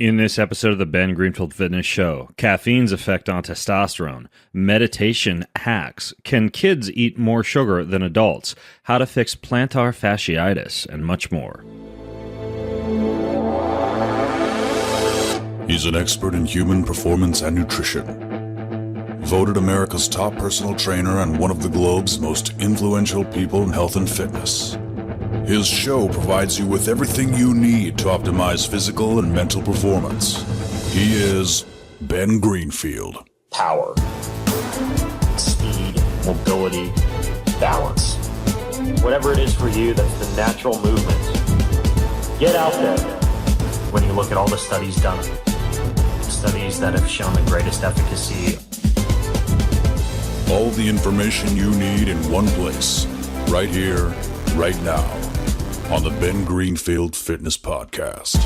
In this episode of the Ben Greenfield Fitness Show, caffeine's effect on testosterone, meditation hacks, can kids eat more sugar than adults, how to fix plantar fasciitis, and much more. He's an expert in human performance and nutrition. Voted America's top personal trainer and one of the globe's most influential people in health and fitness. His show provides you with everything you need to optimize physical and mental performance. He is Ben Greenfield. Power, speed, mobility, balance. Whatever it is for you, that's the natural movement. Get out there. When you look at all the studies done, studies that have shown the greatest efficacy. All the information you need in one place, right here, right now, on the Ben Greenfield Fitness Podcast.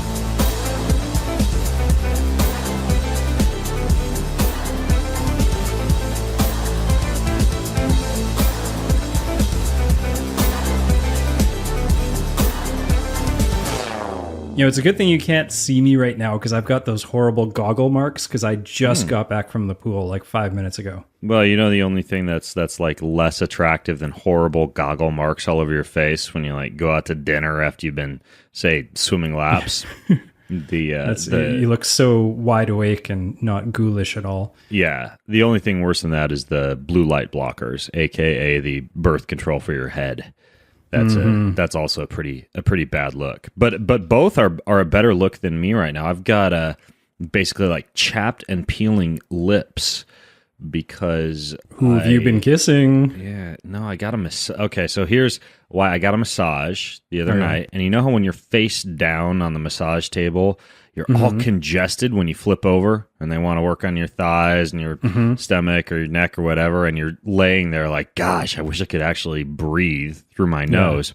You know, it's a good thing you can't see me right now because I've got those horrible goggle marks because I just got back from the pool like 5 minutes ago. Well, you know, the only thing that's like less attractive than horrible goggle marks all over your face when you like go out to dinner after you've been, say, swimming laps. You look so wide awake and not ghoulish at all. Yeah, the only thing worse than that is the blue light blockers, aka the birth control for your head. That's also a pretty bad look. But both are a better look than me right now. I've got basically like chapped and peeling lips because who have you been kissing? Yeah, no, I got a massage. Okay, so here's why I got a massage the other night. And you know how when you're face down on the massage table, you're all congested when you flip over and they want to work on your thighs and your stomach or your neck or whatever, and you're laying there like, gosh, I wish I could actually breathe through my nose.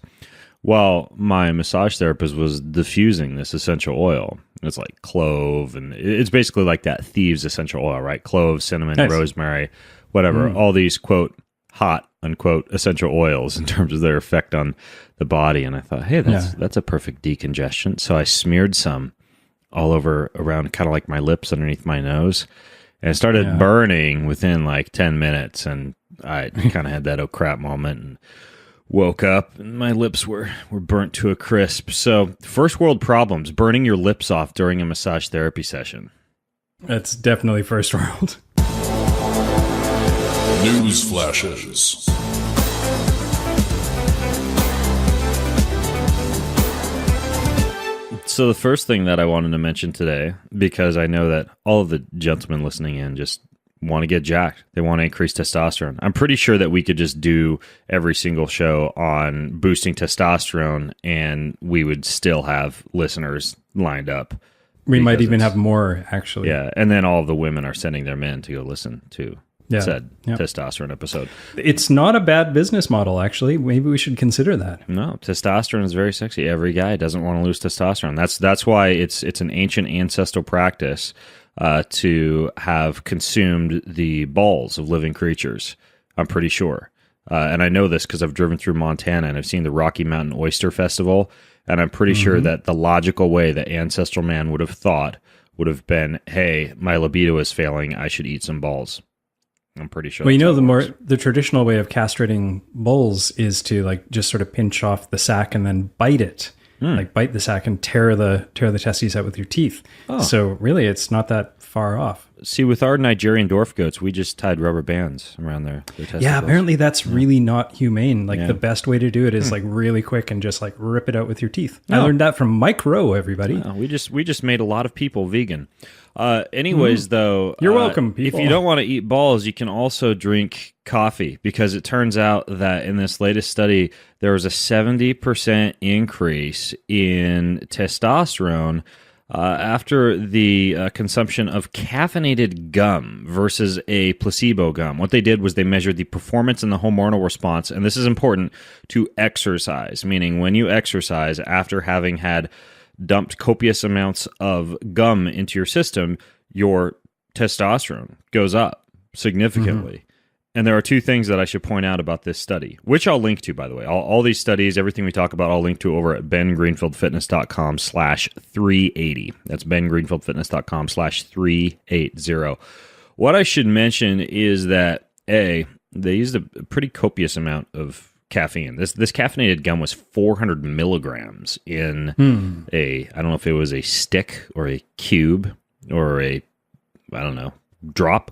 Well, my massage therapist was diffusing this essential oil. It's like clove, and it's basically like that thieves essential oil, right? Clove, cinnamon, rosemary, whatever. All these, quote, hot, unquote, essential oils in terms of their effect on the body. And I thought, hey, that's a perfect decongestion. So I smeared some all over around kind of like my lips underneath my nose, and it started burning within like 10 minutes. And I kind of had that oh crap moment and woke up and my lips were burnt to a crisp. So first world problems, burning your lips off during a massage therapy session. That's definitely first world. News flashes. So the first thing that I wanted to mention today, because I know that all of the gentlemen listening in just want to get jacked. They want to increase testosterone. I'm pretty sure that we could just do every single show on boosting testosterone and we would still have listeners lined up. We might even have more, actually. Yeah, and then all of the women are sending their men to go listen to said testosterone episode. It's not a bad business model, actually. Maybe we should consider that. No, testosterone is very sexy. Every guy doesn't want to lose testosterone. That's why it's an ancient ancestral practice to have consumed the balls of living creatures. I'm pretty sure. And I know this because I've driven through Montana and I've seen the Rocky Mountain Oyster Festival. And I'm pretty sure that the logical way that ancestral man would have thought would have been, hey, my libido is failing. I should eat some balls. I'm pretty sure. Well, you know, the traditional way of castrating bulls is to like just sort of pinch off the sac and then bite it. Like bite the sac and tear the testes out with your teeth. Oh. So really, it's not that far off. See, with our Nigerian dwarf goats, we just tied rubber bands around their testicles. Yeah, apparently that's really not humane. Like the best way to do it is like really quick and just like rip it out with your teeth. I learned that from Mike Rowe, everybody. We just made a lot of people vegan. Anyways, though, you're welcome, people. If you don't want to eat balls, you can also drink coffee, because it turns out that in this latest study, there was a 70% increase in testosterone after the consumption of caffeinated gum versus a placebo gum. What they did was they measured the performance and the hormonal response, and this is important, to exercise, meaning when you exercise after having had dumped copious amounts of gum into your system, your testosterone goes up significantly. And there are two things that I should point out about this study, which I'll link to, by the way. All these studies, everything we talk about, I'll link to over at bengreenfieldfitness.com/380. That's bengreenfieldfitness.com/380. What I should mention is that, they used a pretty copious amount of caffeine. This caffeinated gum was 400 milligrams in I don't know if it was a stick or a cube or I don't know,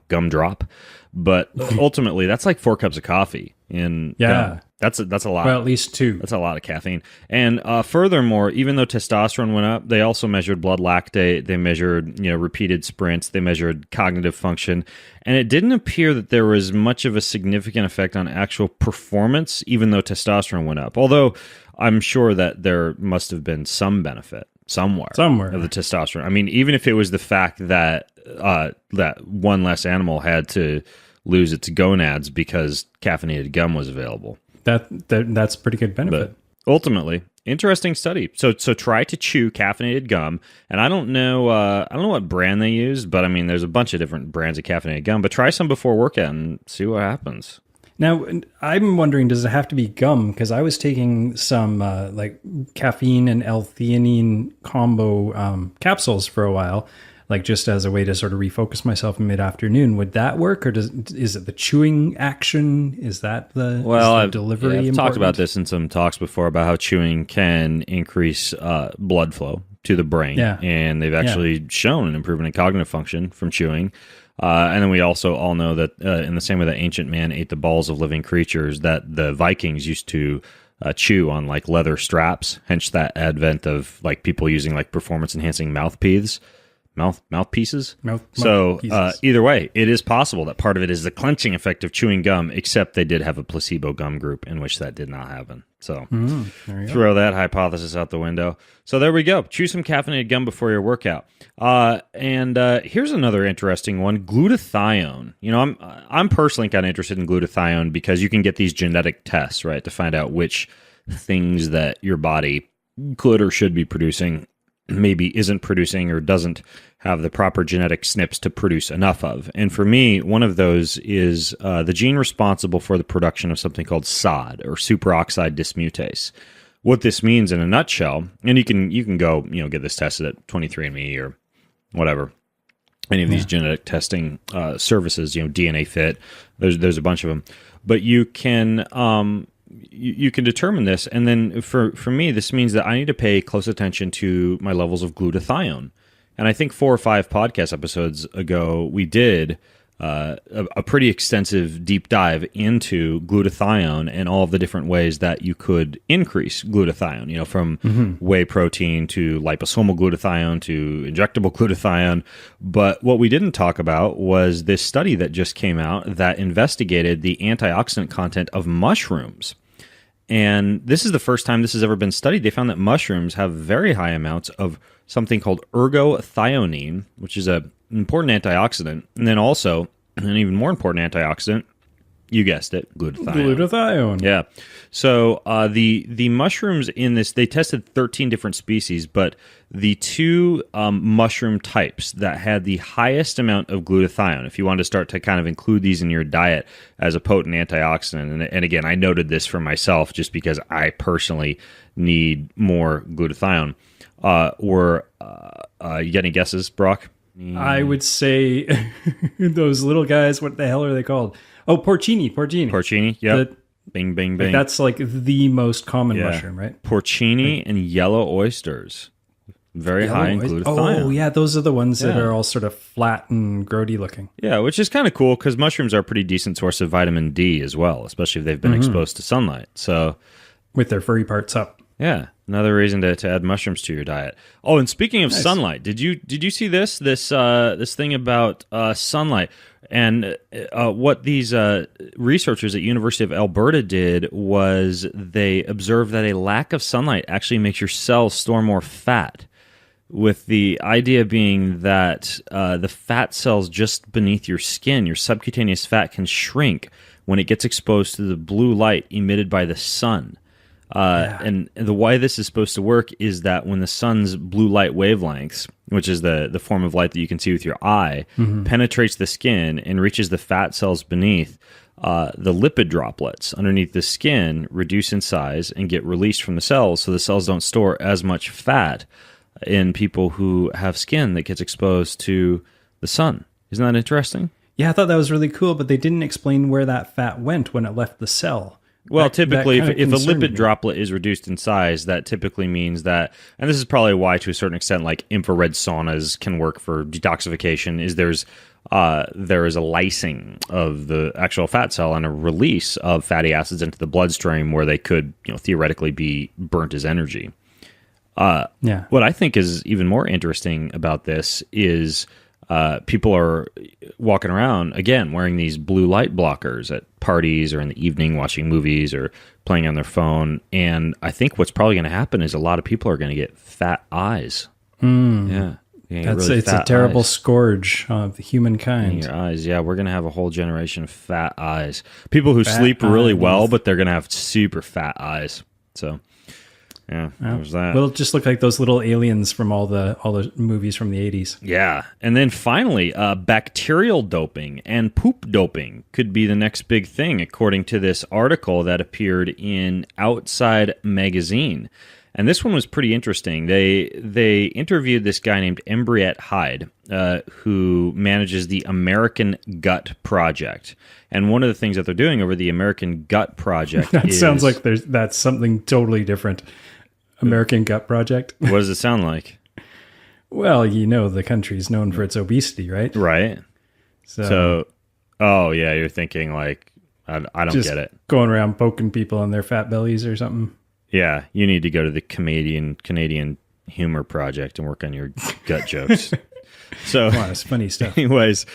gum drop. But ultimately, that's like 4 cups of coffee in gum. That's a lot. Well, at least 2. That's a lot of caffeine. And furthermore, even though testosterone went up, they also measured blood lactate. They measured, repeated sprints. They measured cognitive function. And it didn't appear that there was much of a significant effect on actual performance, even though testosterone went up. Although I'm sure that there must have been some benefit somewhere of the testosterone. I mean, even if it was the fact that that one less animal had to lose its gonads because caffeinated gum was available. That's pretty good benefit. But ultimately, interesting study. So try to chew caffeinated gum, and I don't know what brand they used, but I mean, there's a bunch of different brands of caffeinated gum. But try some before workout and see what happens. Now, I'm wondering, does it have to be gum? Because I was taking some like caffeine and L-theanine combo capsules for a while, like just as a way to sort of refocus myself in mid-afternoon. Would that work, or is it the chewing action? Is that the delivery? I've talked about this in some talks before about how chewing can increase blood flow to the brain, and they've actually shown an improvement in cognitive function from chewing. And then we also all know that in the same way that ancient man ate the balls of living creatures, that the Vikings used to chew on like leather straps, hence that advent of like people using like performance enhancing mouthpieces. So either way, it is possible that part of it is the clenching effect of chewing gum, except they did have a placebo gum group in which that did not happen. So throw that hypothesis out the window. So there we go. Chew some caffeinated gum before your workout. And here's another interesting one: glutathione. I'm personally kind of interested in glutathione because you can get these genetic tests, right, to find out which things that your body could or should be producing maybe isn't producing or doesn't have the proper genetic SNPs to produce enough of. And for me, one of those is the gene responsible for the production of something called SOD, or superoxide dismutase. What this means in a nutshell, and you can go get this tested at 23andMe or whatever, any of these genetic testing services, DNA Fit. There's a bunch of them, but you can determine this, and then for me, this means that I need to pay close attention to my levels of glutathione. And I think 4 or 5 podcast episodes ago, we did a pretty extensive deep dive into glutathione and all of the different ways that you could increase glutathione, from whey protein to liposomal glutathione to injectable glutathione. But what we didn't talk about was this study that just came out that investigated the antioxidant content of mushrooms. And this is the first time this has ever been studied. They found that mushrooms have very high amounts of something called ergothioneine, which is an important antioxidant. And then also, an even more important antioxidant, you guessed it, glutathione. Yeah. So the mushrooms in this, they tested 13 different species, but the 2 mushroom types that had the highest amount of glutathione, if you want to start to kind of include these in your diet as a potent antioxidant, and again, I noted this for myself just because I personally need more glutathione, were, you got any guesses, Brock? I would say those little guys, what the hell are they called? Oh, porcini. Porcini, yeah. Bing, bing, bing. That's like the most common mushroom, right? Porcini and yellow oysters. Very high in glutathione. Oh, yeah, those are the ones that are all sort of flat and grody looking. Yeah, which is kind of cool because mushrooms are a pretty decent source of vitamin D as well, especially if they've been exposed to sunlight. So, with their furry parts up. Yeah, another reason to add mushrooms to your diet. Oh, and speaking of sunlight, did you see this thing about sunlight? And what these researchers at University of Alberta did was they observed that a lack of sunlight actually makes your cells store more fat, with the idea being that the fat cells just beneath your skin, your subcutaneous fat, can shrink when it gets exposed to the blue light emitted by the sun. And the way this is supposed to work is that when the sun's blue light wavelengths, which is the form of light that you can see with your eye, penetrates the skin and reaches the fat cells beneath, the lipid droplets underneath the skin reduce in size and get released from the cells, so the cells don't store as much fat in people who have skin that gets exposed to the sun. Isn't that interesting? Yeah, I thought that was really cool, but they didn't explain where that fat went when it left the cell. Well, typically, if a lipid droplet is reduced in size, that typically means that, and this is probably why, to a certain extent, like infrared saunas can work for detoxification, is there is a lysing of the actual fat cell and a release of fatty acids into the bloodstream where they could, theoretically be burnt as energy. What I think is even more interesting about this is people are walking around, again, wearing these blue light blockers at parties or in the evening, watching movies or playing on their phone. And I think what's probably going to happen is a lot of people are going to get fat eyes. Yeah. It's a terrible scourge of humankind. In your eyes, yeah. We're going to have a whole generation of fat eyes. People who sleep really well, but they're going to have super fat eyes. So... yeah, there's that. It'll just look like those little aliens from all the movies from the 80s. Yeah. And then finally, bacterial doping and poop doping could be the next big thing, according to this article that appeared in Outside Magazine. And this one was pretty interesting. They interviewed this guy named Embriette Hyde, who manages the American Gut Project. And one of the things that they're doing over the American Gut Project sounds like that's something totally different. American Gut Project. What does it sound like? Well, the country's known for its obesity, right? Right. So oh yeah, you're thinking like, I don't get it. Going around poking people on their fat bellies or something. Yeah, you need to go to the Canadian Humor Project and work on your gut jokes. So, wow, it's funny stuff. Anyways,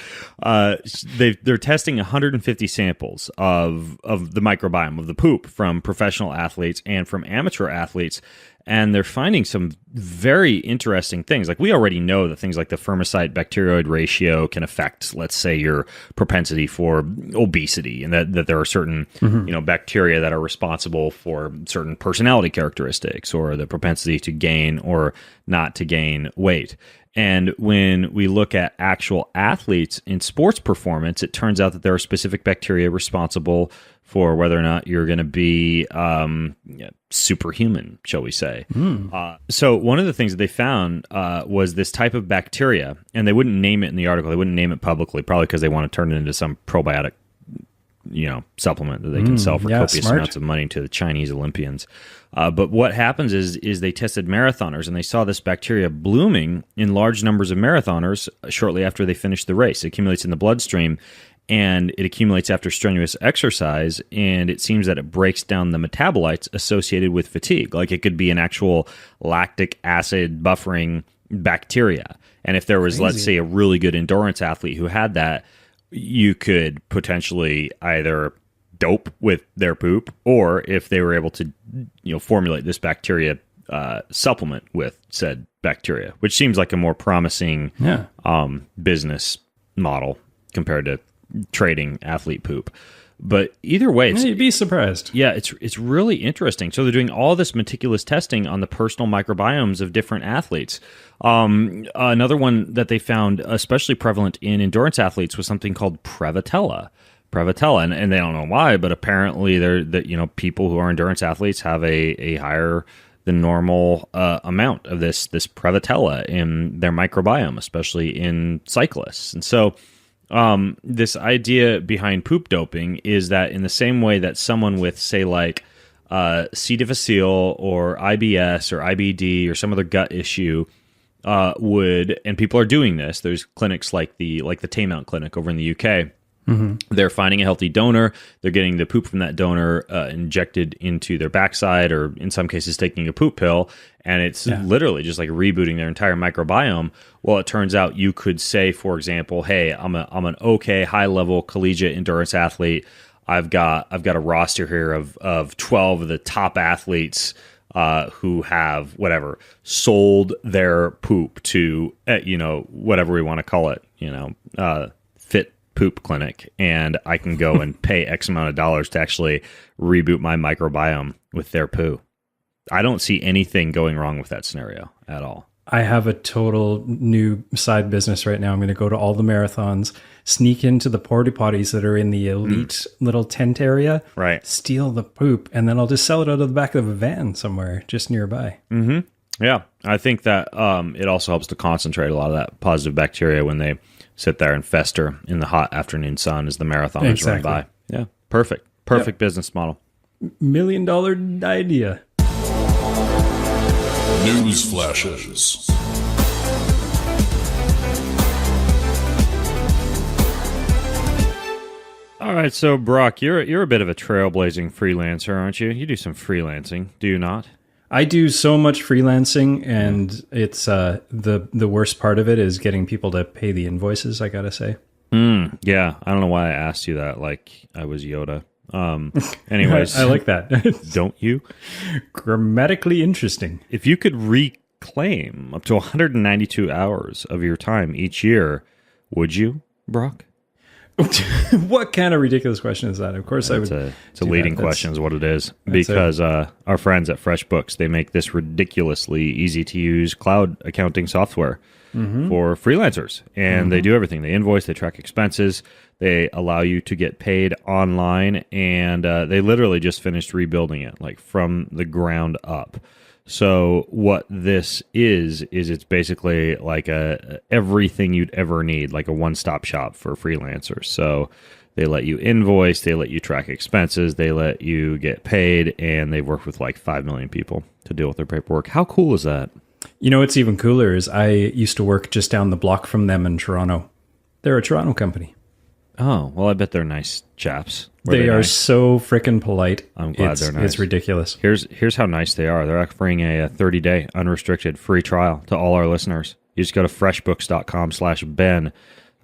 they're testing 150 samples of the microbiome of the poop from professional athletes and from amateur athletes, and they're finding some very interesting things. Like, we already know that things like the firmicide-bacteroid ratio can affect, let's say, your propensity for obesity, and that there are certain bacteria that are responsible for certain personality characteristics or the propensity to gain or not to gain weight. And when we look at actual athletes in sports performance, it turns out that there are specific bacteria responsible for whether or not you're going to be superhuman, shall we say. So one of the things that they found was this type of bacteria, and they wouldn't name it in the article. They wouldn't name it publicly, probably because they want to turn it into some probiotic supplement that they can sell for copious amounts of money to the Chinese Olympians. But what happens is they tested marathoners, and they saw this bacteria blooming in large numbers of marathoners shortly after they finished the race. It accumulates in the bloodstream, and it accumulates after strenuous exercise, and it seems that it breaks down the metabolites associated with fatigue. Like, it could be an actual lactic acid buffering bacteria. And if there was, let's say, a really good endurance athlete who had that, you could potentially either dope with their poop, or if they were able to formulate this bacteria supplement with said bacteria, which seems like a more promising business model compared to trading athlete poop. But either way, you'd be surprised. Yeah, it's really interesting. So they're doing all this meticulous testing on the personal microbiomes of different athletes. Another one that they found especially prevalent in endurance athletes was something called Prevotella, and they don't know why, but apparently people who are endurance athletes have a higher than normal amount of this Prevotella in their microbiome, especially in cyclists. And so this idea behind poop doping is that in the same way that someone with, say, like C. difficile or IBS or IBD or some other gut issue would, and people are doing this. There's clinics like the Taymount Clinic over in the UK. They're finding a healthy donor. They're getting the poop from that donor injected into their backside, or in some cases taking a poop pill, and it's literally just like rebooting their entire microbiome. Well, it turns out you could say, for example, hey, I'm an okay high level collegiate endurance athlete. I've got a roster here of 12 of the top athletes who have sold their poop to whatever we want to call it, fit poop clinic, and I can go and pay X amount of dollars to actually reboot my microbiome with their poo. I don't see anything going wrong with that scenario at all. I have a total new side business right now. I'm going to go to all the marathons, sneak into the porta potties that are in the elite little tent area, Right. steal the poop, and then I'll just sell it out of the back of a van somewhere just nearby. Yeah, I think that it also helps to concentrate a lot of that positive bacteria when they sit there and fester in the hot afternoon sun as the marathoners run by. Yeah, perfect business model. $1 million idea. News flashes. All right, so Brock, you're a bit of a trailblazing freelancer, aren't you? You do some freelancing, do you not? I do so much freelancing, and it's the worst part of it is getting people to pay the invoices, I gotta say. Yeah, I don't know why I asked you that like I was Yoda. Anyways, I like that. don't you? Grammatically interesting. If you could reclaim up to 192 hours of your time each year, would you, Brock? What kind of ridiculous question is that? Of course I would. It's a leading question is what it is. Because our friends at FreshBooks, they make this ridiculously easy to use cloud accounting software for freelancers. And they do everything. They invoice, they track expenses, they allow you to get paid online, and they literally just finished rebuilding it, like from the ground up. So what this is it's basically like everything you'd ever need, like a one-stop shop for freelancers. So they let you invoice, they let you track expenses, they let you get paid, and they've worked with like 5 million people to deal with their paperwork. How cool is that? You know what's even cooler is I used to work just down the block from them in Toronto. They're a Toronto company. Oh, well, I bet they're nice chaps. They are nice? So freaking polite. I'm glad they're nice. It's ridiculous. Here's how nice they are. They're offering a 30-day unrestricted free trial to all our listeners. You just go to freshbooks.com/Ben.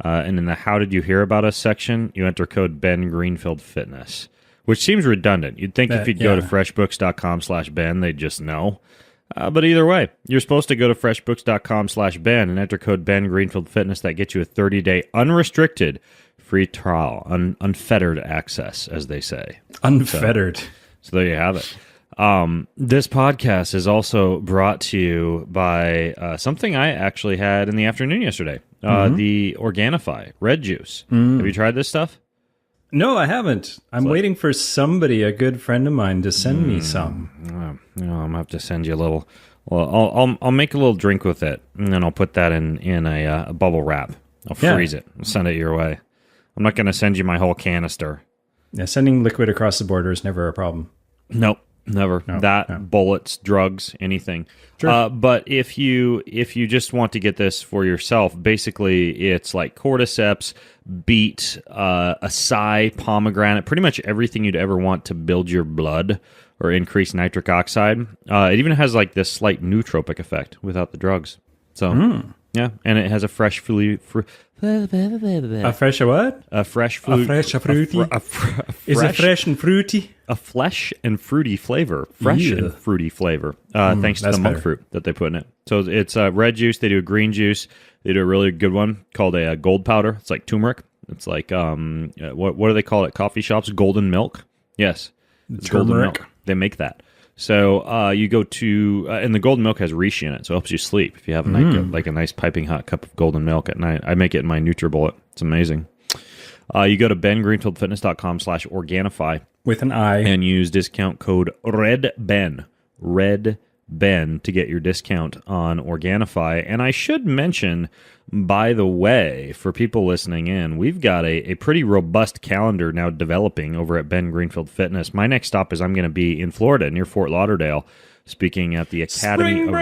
And in the How Did You Hear About Us section, you enter code Ben Greenfield Fitness, which seems redundant. You'd think if you'd go to freshbooks.com/Ben, they'd just know. But either way, you're supposed to go to freshbooks.com/Ben and enter code Ben Greenfield Fitness. That gets you a 30-day unrestricted free trial, unfettered access, as they say. Unfettered. So there you have it. This podcast is also brought to you by something I actually had in the afternoon yesterday. The Organifi Red Juice. Have you tried this stuff? No, I haven't. I'm waiting for somebody, a good friend of mine, to send me some. I'm gonna have to send you a little. Well, I'll make a little drink with it, and then I'll put that in a bubble wrap. I'll freeze it. I'll send it your way. I'm not gonna send you my whole canister. Yeah, sending liquid across the border is never a problem. Nope. Never. Bullets, drugs, anything. Sure. But if you just want to get this for yourself, basically it's like cordyceps, beet, acai, pomegranate, pretty much everything you'd ever want to build your blood or increase nitric oxide. It even has like this slight nootropic effect without the drugs. So yeah, and it has a fresh A fresh what? A fresh fruity. Is it fresh and fruity? A fresh and fruity flavor. And fruity flavor. Thanks to the monk fruit that they put in it. So it's red juice. They do a green juice. They do a really good one called a gold powder. It's like turmeric. It's like what do they call it? Coffee shops? Golden milk. Yes, it's golden milk. They make that. So you go to, and the golden milk has reishi in it, so it helps you sleep. If you have like a nice piping hot cup of golden milk at night, I make it in my NutriBullet. It's amazing. You go to bengreenfieldfitness.com/Organifi with an I and use discount code REDBEN to get your discount on Organifi. And I should mention, by the way, for people listening in, we've got a pretty robust calendar now developing over at Ben Greenfield Fitness. My next stop is I'm going to be in Florida near Fort Lauderdale, speaking at the Academy of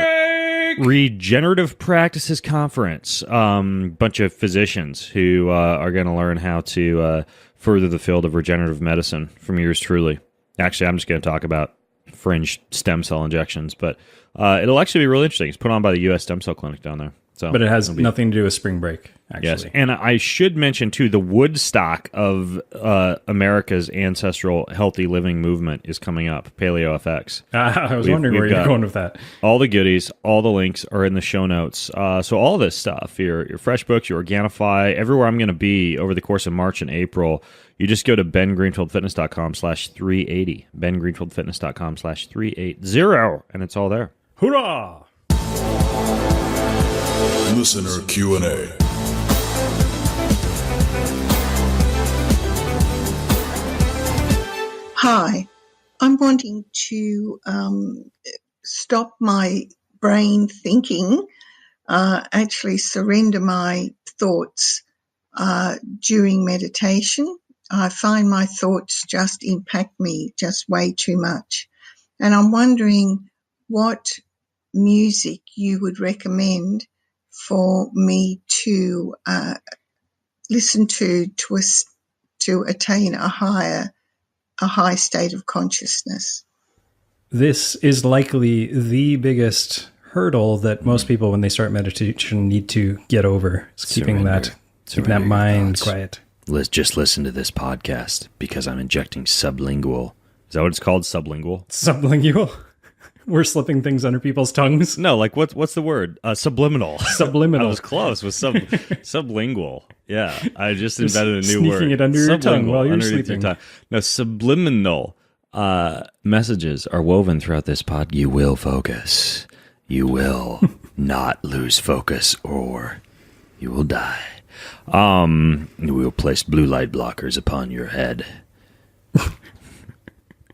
Regenerative Practices Conference. Bunch of physicians who are going to learn how to further the field of regenerative medicine from yours truly. Actually, I'm just going to talk about fringe stem cell injections, but it'll actually be really interesting. It's put on by the U.S. Stem Cell Clinic down there. So, but it has nothing to do with spring break, actually. Yes, and I should mention, too, the Woodstock of America's ancestral healthy living movement is coming up, Paleo FX. I was wondering where you're going with that. All the goodies, all the links are in the show notes. So all this stuff, your FreshBooks, your Organifi, everywhere I'm going to be over the course of March and April, you just go to bengreenfieldfitness.com/380, bengreenfieldfitness.com/380, and it's all there. Hoorah! Listener Q&A. Hi, I'm wanting to stop my brain thinking, actually surrender my thoughts during meditation. I find my thoughts just impact me just way too much. And I'm wondering what music you would recommend for me to listen to attain a high state of consciousness. This is likely the biggest hurdle that most people, when they start meditation, need to get over. Is keeping that mind quiet. Let's just listen to this podcast because I'm injecting sublingual. Is that what it's called? Sublingual? Sublingual? We're slipping things under people's tongues. No, like what's the word? Subliminal. Subliminal. I was close with sublingual. Yeah, I just invented a new word. Sneaking it under your tongue while you're sleeping. No, subliminal messages are woven throughout this pod. You will focus. You will not lose focus, or you will die. We will place blue light blockers upon your head.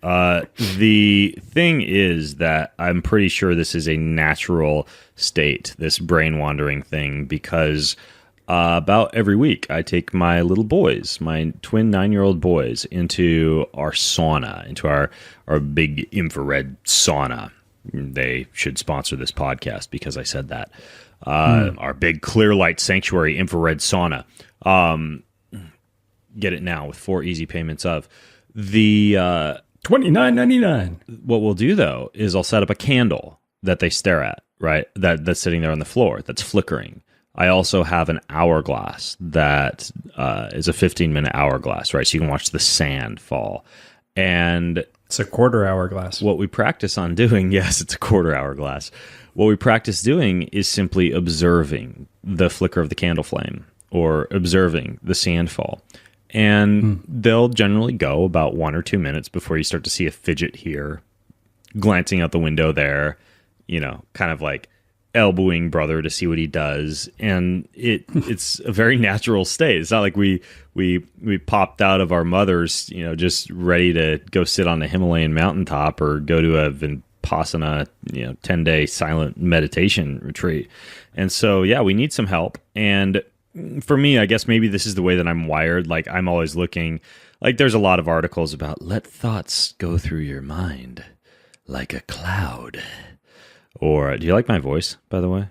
The thing is that I'm pretty sure this is a natural state, this brain wandering thing, because about every week I take my little boys, my twin 9-year-old boys, into our sauna, into our big infrared sauna. They should sponsor this podcast because I said that. Our big clear light sanctuary infrared sauna. Get it now with 4 easy payments of the $29.99. What we'll do though is I'll set up a candle that they stare at, right? That's sitting there on the floor, that's flickering. I also have an hourglass that is a 15-minute hourglass, right? So you can watch the sand fall. And it's a quarter hourglass. What we practice on doing, yes, it's a quarter hourglass. What we practice doing is simply observing the flicker of the candle flame or observing the sand fall. And they'll generally go about 1 or 2 minutes before you start to see a fidget here, glancing out the window there, kind of like elbowing brother to see what he does. And it's a very natural state. It's not like we popped out of our mothers, just ready to go sit on a Himalayan mountaintop or go to a Vipassana, 10-day silent meditation retreat. And so, yeah, we need some help. And for me, I guess maybe this is the way that I'm wired. Like, I'm always looking, like, there's a lot of articles about let thoughts go through your mind like a cloud. Or, do you like my voice, by the way?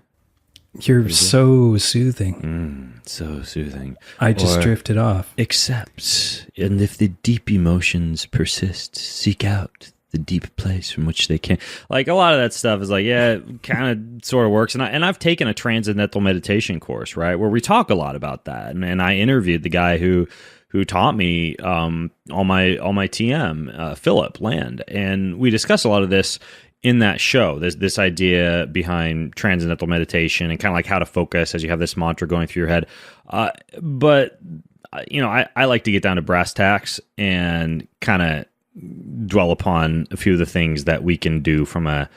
You're so soothing. So soothing. I just drifted off. Accept, and if the deep emotions persist, seek out the deep place from which they came. Like, a lot of that stuff is like, yeah, it kind of sort of works. And I've taken a transcendental meditation course, right, where we talk a lot about that. And I interviewed the guy who taught me on my TM, Philip Land, and we discussed a lot of this in that show. There's this idea behind transcendental meditation and kind of like how to focus as you have this mantra going through your head. But I like to get down to brass tacks and kind of dwell upon a few of the things that we can do from a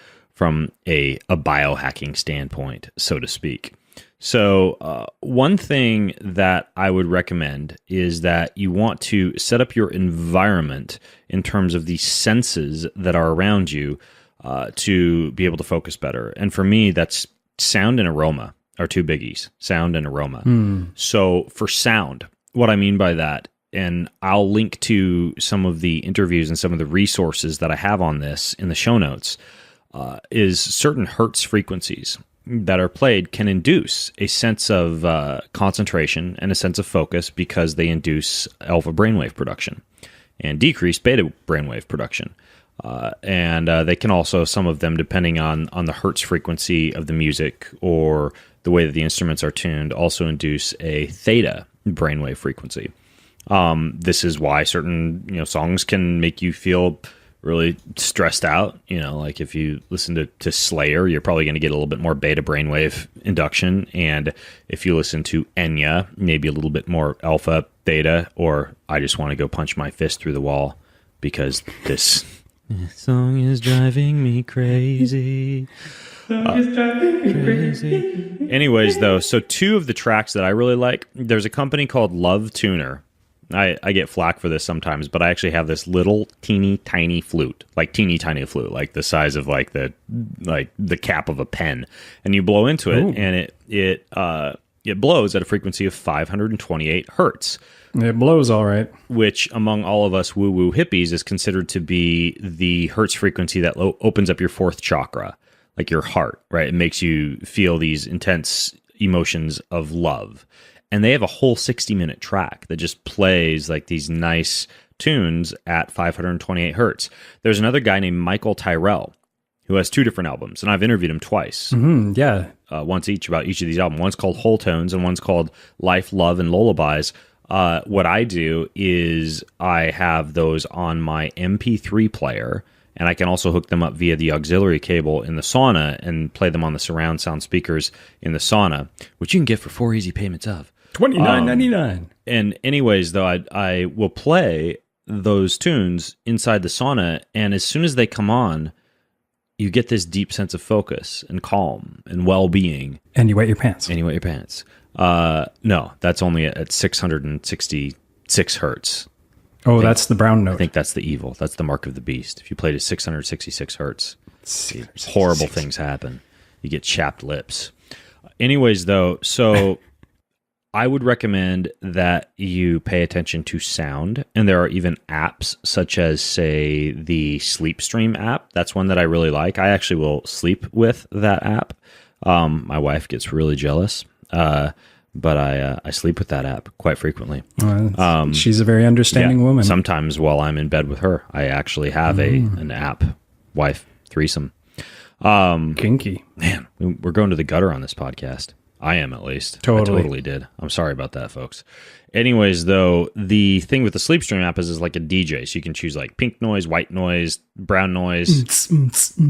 biohacking standpoint, so to speak. So one thing that I would recommend is that you want to set up your environment in terms of the senses that are around you to be able to focus better. And for me, that's sound and aroma are 2 biggies, sound and aroma. So for sound, what I mean by that, and I'll link to some of the interviews and some of the resources that I have on this in the show notes, is certain hertz frequencies that are played can induce a sense of concentration and a sense of focus because they induce alpha brainwave production and decrease beta brainwave production. And they can also, some of them, depending on the hertz frequency of the music or the way that the instruments are tuned, also induce a theta brainwave frequency. This is why certain songs can make you feel really stressed out. Like if you listen to Slayer, you're probably going to get a little bit more beta brainwave induction, and if you listen to Enya, maybe a little bit more alpha theta. Or I just want to go punch my fist through the wall because this This song is driving me crazy. Crazy. Anyways, though, so two of the tracks that I really like, there's a company called Love Tuner. I get flack for this sometimes, but I actually have this little teeny tiny flute, like the size of like the cap of a pen, and you blow into it, and it blows at a frequency of 528 hertz. It blows all right. Which, among all of us woo-woo hippies, is considered to be the hertz frequency that opens up your fourth chakra, like your heart, right? It makes you feel these intense emotions of love. And they have a whole 60-minute track that just plays like these nice tunes at 528 hertz. There's another guy named Michael Tyrell who has two different albums, and I've interviewed him twice. Yeah. Once each about each of these albums. One's called Whole Tones and one's called Life, Love, and Lullabies. What I do is I have those on my MP3 player, and I can also hook them up via the auxiliary cable in the sauna and play them on the surround sound speakers in the sauna, which you can get for 4 easy payments of $29.99. And anyways, though, I will play those tunes inside the sauna, and as soon as they come on, you get this deep sense of focus and calm and well-being. And you wet your pants. No, that's only at 666 hertz. Oh, that's the brown note. I think that's the evil. That's the mark of the beast. If you played at 666 hertz, horrible things happen. You get chapped lips. Anyways, though, so I would recommend that you pay attention to sound. And there are even apps such as, say, the Sleep Stream app. That's one that I really like. I actually will sleep with that app. My wife gets really jealous. But I sleep with that app quite frequently. She's a very understanding woman. Sometimes while I'm in bed with her, I actually have an app wife threesome. Kinky. Man, we're going to the gutter on this podcast. I am, at least. Totally. I totally did. I'm sorry about that, folks. Anyways, though, the thing with the Sleepstream app is like a DJ. So you can choose like pink noise, white noise, brown noise,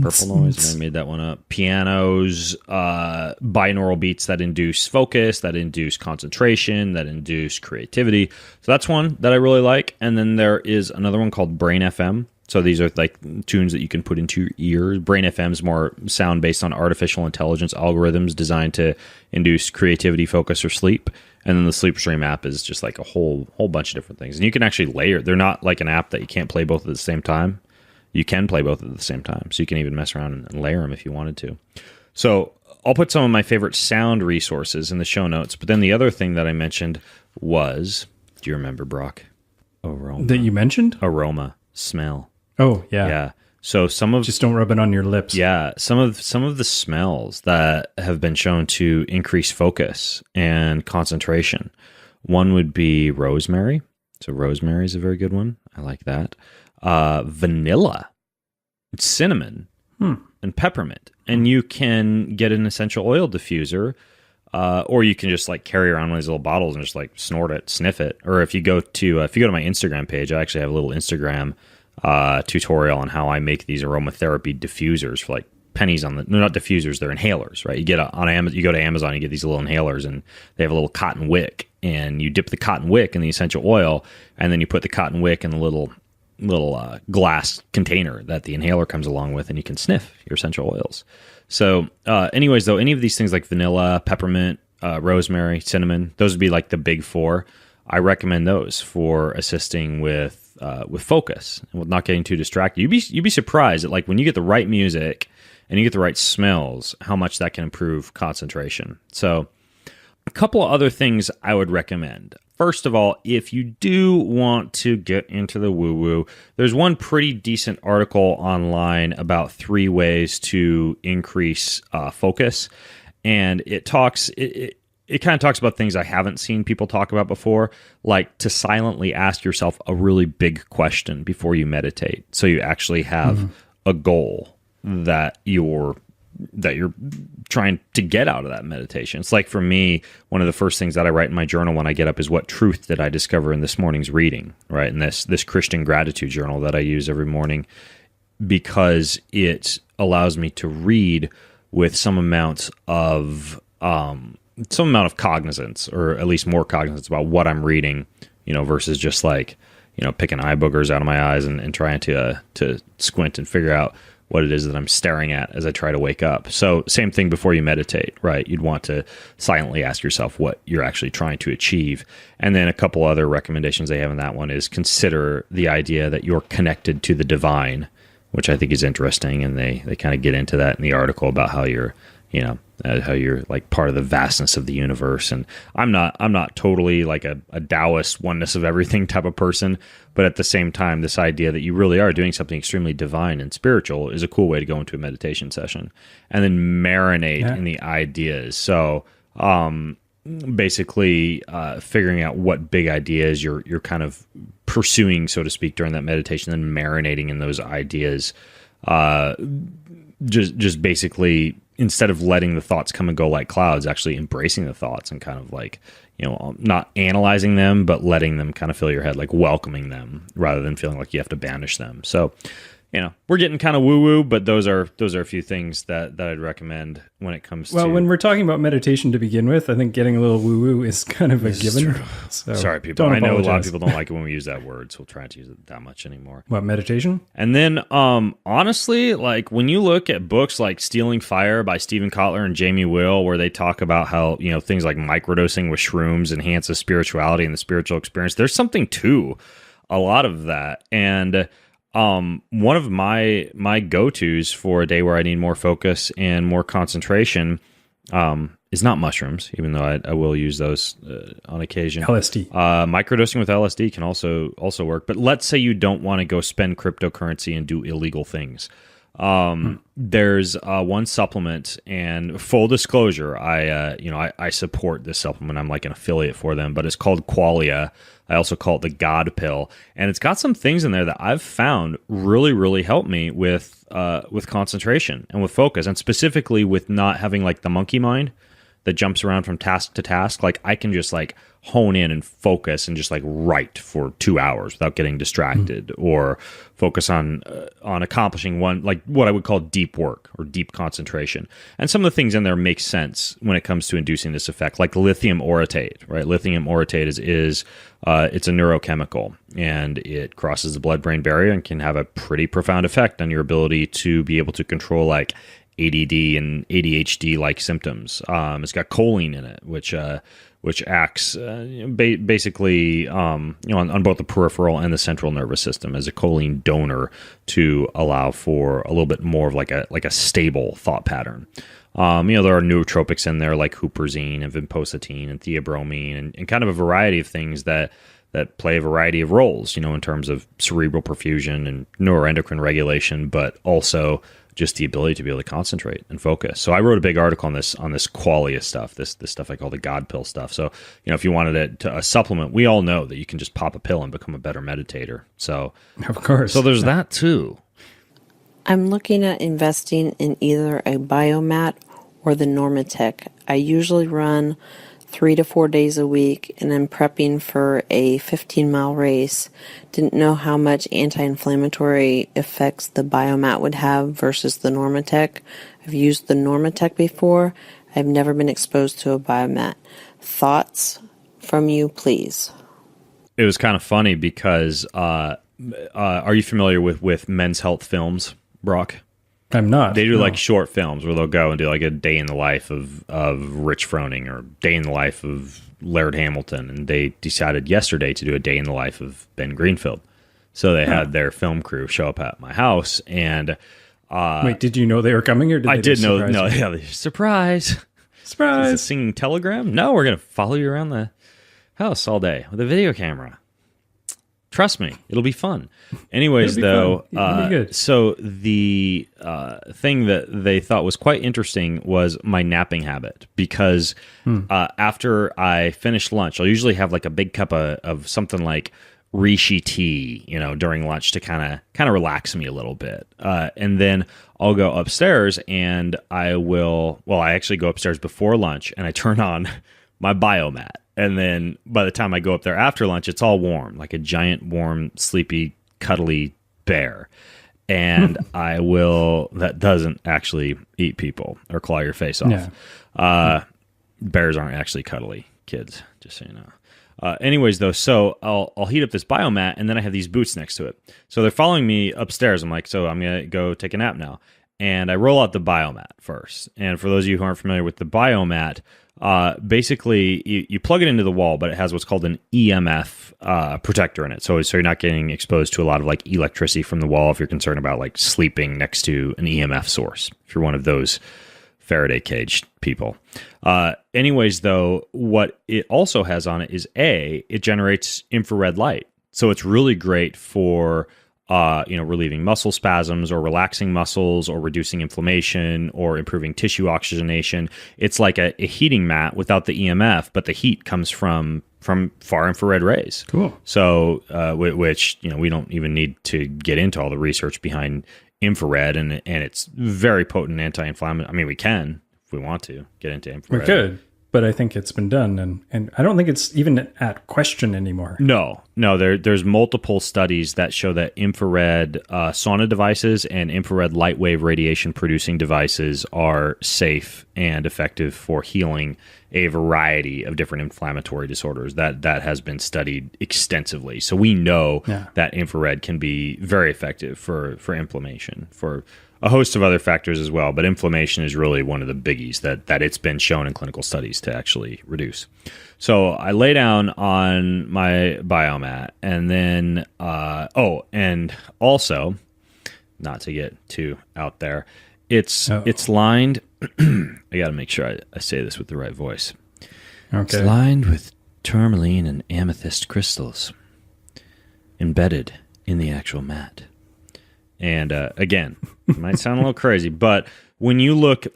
purple noise. I made that one up. Pianos, binaural beats that induce focus, that induce concentration, that induce creativity. So that's one that I really like. And then there is another one called Brain FM. So these are like tunes that you can put into your ears. Brain FM is more sound based on artificial intelligence algorithms designed to induce creativity, focus, or sleep. And then the Sleepstream app is just like a whole bunch of different things. And you can actually layer. They're not like an app that you can't play both at the same time. You can play both at the same time. So you can even mess around and layer them if you wanted to. So I'll put some of my favorite sound resources in the show notes. But then the other thing that I mentioned was, do you remember, Brock? Aroma. That you mentioned? Aroma. Smell. Oh, yeah. Yeah. So some of just don't rub it on your lips. Yeah, some of the smells that have been shown to increase focus and concentration. One would be rosemary. So rosemary is a very good one. I like that. Vanilla, cinnamon, and peppermint. And you can get an essential oil diffuser, or you can just like carry around one of these little bottles and just like snort it, sniff it. Or if you go to my Instagram page, I actually have a little Instagram tutorial on how I make these aromatherapy diffusers for like pennies on the, no, not diffusers, they're inhalers, right? You get on Amazon, you go to Amazon, you get these little inhalers, and they have a little cotton wick, and you dip the cotton wick in the essential oil, and then you put the cotton wick in the little glass container that the inhaler comes along with, and you can sniff your essential oils. So anyways, though, any of these things like vanilla, peppermint, rosemary, cinnamon, those would be like the big four. I recommend those for assisting with focus and with not getting too distracted. You'd be surprised that like when you get the right music and you get the right smells, how much that can improve concentration. So a couple of other things I would recommend. First of all, if you do want to get into the woo-woo, there's one pretty decent article online about 3 ways to increase focus. And it kind of talks about things I haven't seen people talk about before, like to silently ask yourself a really big question before you meditate. So you actually have a goal that you're trying to get out of that meditation. It's like for me, one of the first things that I write in my journal when I get up is what truth did I discover in this morning's reading, right? In this Christian gratitude journal that I use every morning, because it allows me to read with some amount of cognizance, or at least more cognizance about what I'm reading, versus just like, picking eye boogers out of my eyes and trying to squint and figure out what it is that I'm staring at as I try to wake up. So same thing before you meditate, right? You'd want to silently ask yourself what you're actually trying to achieve. And then a couple other recommendations they have in that one is consider the idea that you're connected to the divine, which I think is interesting. And they kind of get into that in the article about how you're, how you're like part of the vastness of the universe. And I'm not totally like a Taoist oneness of everything type of person, but at the same time, this idea that you really are doing something extremely divine and spiritual is a cool way to go into a meditation session and then marinate in the ideas. So, basically, figuring out what big ideas you're kind of pursuing, so to speak, during that meditation, then marinating in those ideas, just basically, instead of letting the thoughts come and go like clouds, actually embracing the thoughts and kind of like, not analyzing them, but letting them kind of fill your head, like welcoming them rather than feeling like you have to banish them. So, we're getting kind of woo-woo, but those are a few things that I'd recommend when it comes to... Well, when we're talking about meditation to begin with, I think getting a little woo-woo is kind of a given. So sorry, people. I know a lot of people don't like it when we use that word, so we'll try not to use it that much anymore. What, meditation? And then, honestly, like when you look at books like Stealing Fire by Stephen Kotler and Jamie Will, where they talk about how, things like microdosing with shrooms enhances spirituality and the spiritual experience, there's something to a lot of that. And... one of my go-tos for a day where I need more focus and more concentration is not mushrooms, even though I will use those on occasion. LSD. Microdosing with LSD can also work. But let's say you don't want to go spend cryptocurrency and do illegal things. There's one supplement, and full disclosure, I support this supplement. I'm like an affiliate for them, but it's called Qualia. I also call it the God Pill, and it's got some things in there that I've found really, really help me with concentration and with focus, and specifically with not having like the monkey mind that jumps around from task to task. Like I can just like hone in and focus and just like write for 2 hours without getting distracted, or focus on accomplishing one, like what I would call deep work or deep concentration. And some of the things in there make sense when it comes to inducing this effect, like lithium orotate, right? Lithium orotate is it's a neurochemical, and it crosses the blood-brain barrier and can have a pretty profound effect on your ability to be able to control like ADD and ADHD like symptoms. It's got choline in it, which acts basically on both the peripheral and the central nervous system as a choline donor to allow for a little bit more of like a stable thought pattern. There are nootropics in there like huperzine and vinpocetine and theobromine and kind of a variety of things that play a variety of roles, in terms of cerebral perfusion and neuroendocrine regulation, but also just the ability to be able to concentrate and focus. So I wrote a big article on this Qualia stuff, this stuff I call the God Pill stuff. So, if you wanted a supplement, we all know that you can just pop a pill and become a better meditator. So, of course. So there's that too. I'm looking at investing in either a biomat or the Normatec. I usually run 3 to 4 days a week, and I'm prepping for a 15-mile race. Didn't know how much anti-inflammatory effects the biomat would have versus the Normatec. I've used the Normatec before. I've never been exposed to a biomat. Thoughts from you, please? It was kind of funny because are you familiar with Men's Health Films, Brock? I'm not. They do like short films where they'll go and do like a day in the life of Rich Froning or day in the life of Laird Hamilton. And they decided yesterday to do a day in the life of Ben Greenfield. So they had their film crew show up at my house. And wait, did you know they were coming, or did I they did know? surprise No, you? yeah, surprise. Surprise! Is it a singing telegram? No, we're gonna follow you around the house all day with a video camera. Trust me, it'll be fun. Anyways, though, so the thing that they thought was quite interesting was my napping habit, because after I finish lunch, I'll usually have like a big cup of something like reishi tea, during lunch to kind of relax me a little bit. And then I'll go upstairs and I actually go upstairs before lunch and I turn on my biomat. And then by the time I go up there after lunch, it's all warm, like a giant, warm, sleepy, cuddly bear. And that doesn't actually eat people or claw your face off. Yeah. Bears aren't actually cuddly. kids, just so you know. Anyways, though, so I'll heat up this biomat, and then I have these boots next to it. So they're following me upstairs. I'm like, so I'm going to go take a nap now. And I roll out the biomat first. And for those of you who aren't familiar with the biomat, basically you plug it into the wall, but it has what's called an EMF protector in it. So you're not getting exposed to a lot of like electricity from the wall if you're concerned about like sleeping next to an EMF source. If you're one of those Faraday cage people. Anyways, though, what it also has on it is it generates infrared light. So it's really great for relieving muscle spasms or relaxing muscles or reducing inflammation or improving tissue oxygenation. It's like a heating mat without the EMF, but the heat comes from far infrared rays. Cool. So, which, we don't even need to get into all the research behind infrared, and it's very potent anti-inflammatory. I mean, we can, if we want to, get into infrared. We could, but I think it's been done, and I don't think it's even at question anymore. No, there's multiple studies that show that infrared sauna devices and infrared light wave radiation producing devices are safe and effective for healing a variety of different inflammatory disorders. That has been studied extensively. So we know that infrared can be very effective for inflammation, for a host of other factors as well, but inflammation is really one of the biggies that it's been shown in clinical studies to actually reduce. So I lay down on my biomat, and then and also, not to get too out there, it's lined. I got to make sure I say this with the right voice. Okay. It's lined with tourmaline and amethyst crystals embedded in the actual mat. And again, it might sound a little crazy, but when you look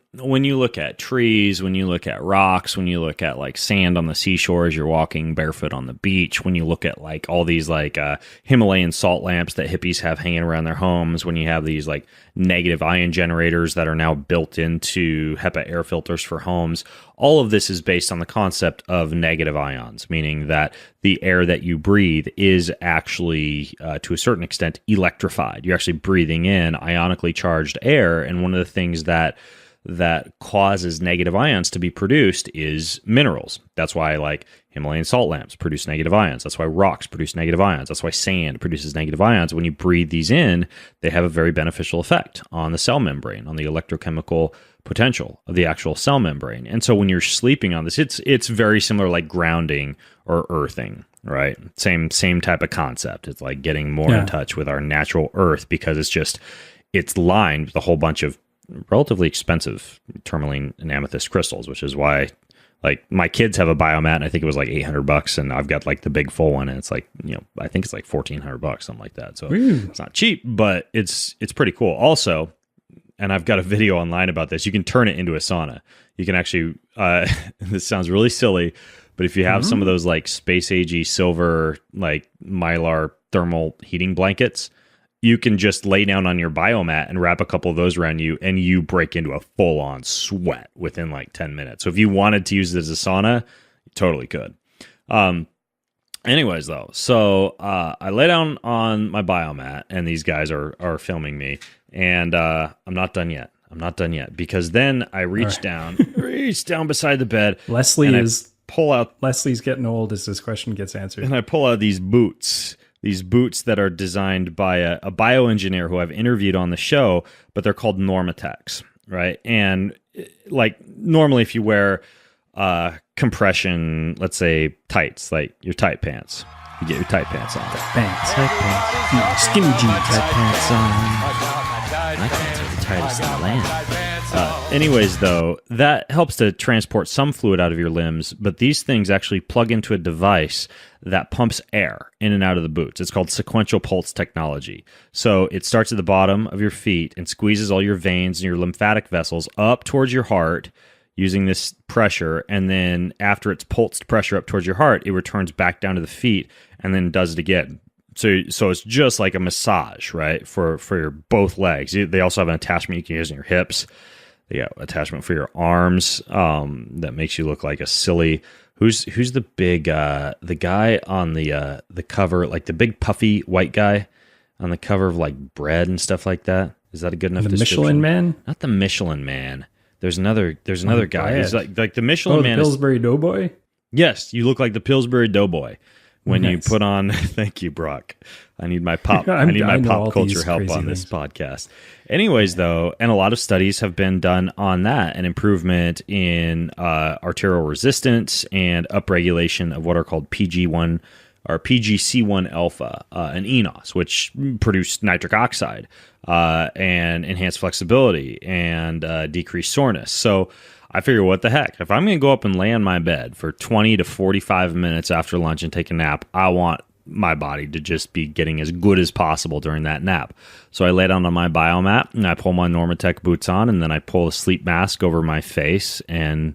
at trees, when you look at rocks, when you look at like sand on the seashore as you're walking barefoot on the beach, when you look at like all these like Himalayan salt lamps that hippies have hanging around their homes, when you have these like negative ion generators that are now built into HEPA air filters for homes, all of this is based on the concept of negative ions, meaning that the air that you breathe is actually, to a certain extent, electrified. You're actually breathing in ionically charged air, and one of the things that causes negative ions to be produced is minerals. That's why like Himalayan salt lamps produce negative ions. That's why rocks produce negative ions. That's why sand produces negative ions. When you breathe these in, they have a very beneficial effect on the cell membrane, on the electrochemical potential of the actual cell membrane. And so when you're sleeping on this, it's very similar like grounding or earthing, right? Same type of concept. It's like getting more in touch with our natural earth, because it's lined with a whole bunch of relatively expensive tourmaline and amethyst crystals, which is why like my kids have a biomat, and I think it was like $800, and I've got like the big full one, and it's like, I think it's like $1,400, something like that. So It's not cheap, but it's pretty cool. Also, and I've got a video online about this, you can turn it into a sauna. You can actually, this sounds really silly, but if you have some of those like space agey silver, like Mylar thermal heating blankets, you can just lay down on your biomat and wrap a couple of those around you, and you break into a full-on sweat within like 10 minutes. So if you wanted to use it as a sauna, you totally could. Anyways, though, so I lay down on my biomat, and these guys are filming me, and I'm not done yet. Because then I reach down beside the bed. Leslie's getting old as this question gets answered. And I pull out these boots that are designed by a bioengineer who I've interviewed on the show, but they're called Normatecs, right? And like normally if you wear compression, let's say tights, like your tight pants, you get your tight pants on. Tight pants. No, skinny jeans. Tight pants on. My pants are the tightest in the land. Anyways, though, that helps to transport some fluid out of your limbs, but these things actually plug into a device that pumps air in and out of the boots. It's called sequential pulse technology. So it starts at the bottom of your feet and squeezes all your veins and your lymphatic vessels up towards your heart using this pressure, and then after it's pulsed pressure up towards your heart, it returns back down to the feet and then does it again. So it's just like a massage, right, for your both legs. They also have an attachment you can use in your hips. They got attachment for your arms that makes you look like a silly. Who's the big the guy on the cover, like the big puffy white guy on the cover of like bread and stuff like that? Is that a good enough description? Michelin Man? Not the Michelin Man. There's another guy. He's like the Michelin Man. The Pillsbury Doughboy? Yes, you look like the Pillsbury Doughboy when you Nice. put on. Thank you, Brock. I need my pop. I I need my know all pop culture these help crazy on this things. podcast. Anyways, though, and a lot of studies have been done on that, an improvement in arterial resistance and upregulation of what are called PG1 or PGC1 alpha and eNOS, which produce nitric oxide and enhance flexibility and decrease soreness. So I figure, what the heck? If I'm going to go up and lay on my bed for 20 to 45 minutes after lunch and take a nap, I want my body to just be getting as good as possible during that nap. So I lay down on my biomat and I pull my Normatec boots on, and then I pull a sleep mask over my face, and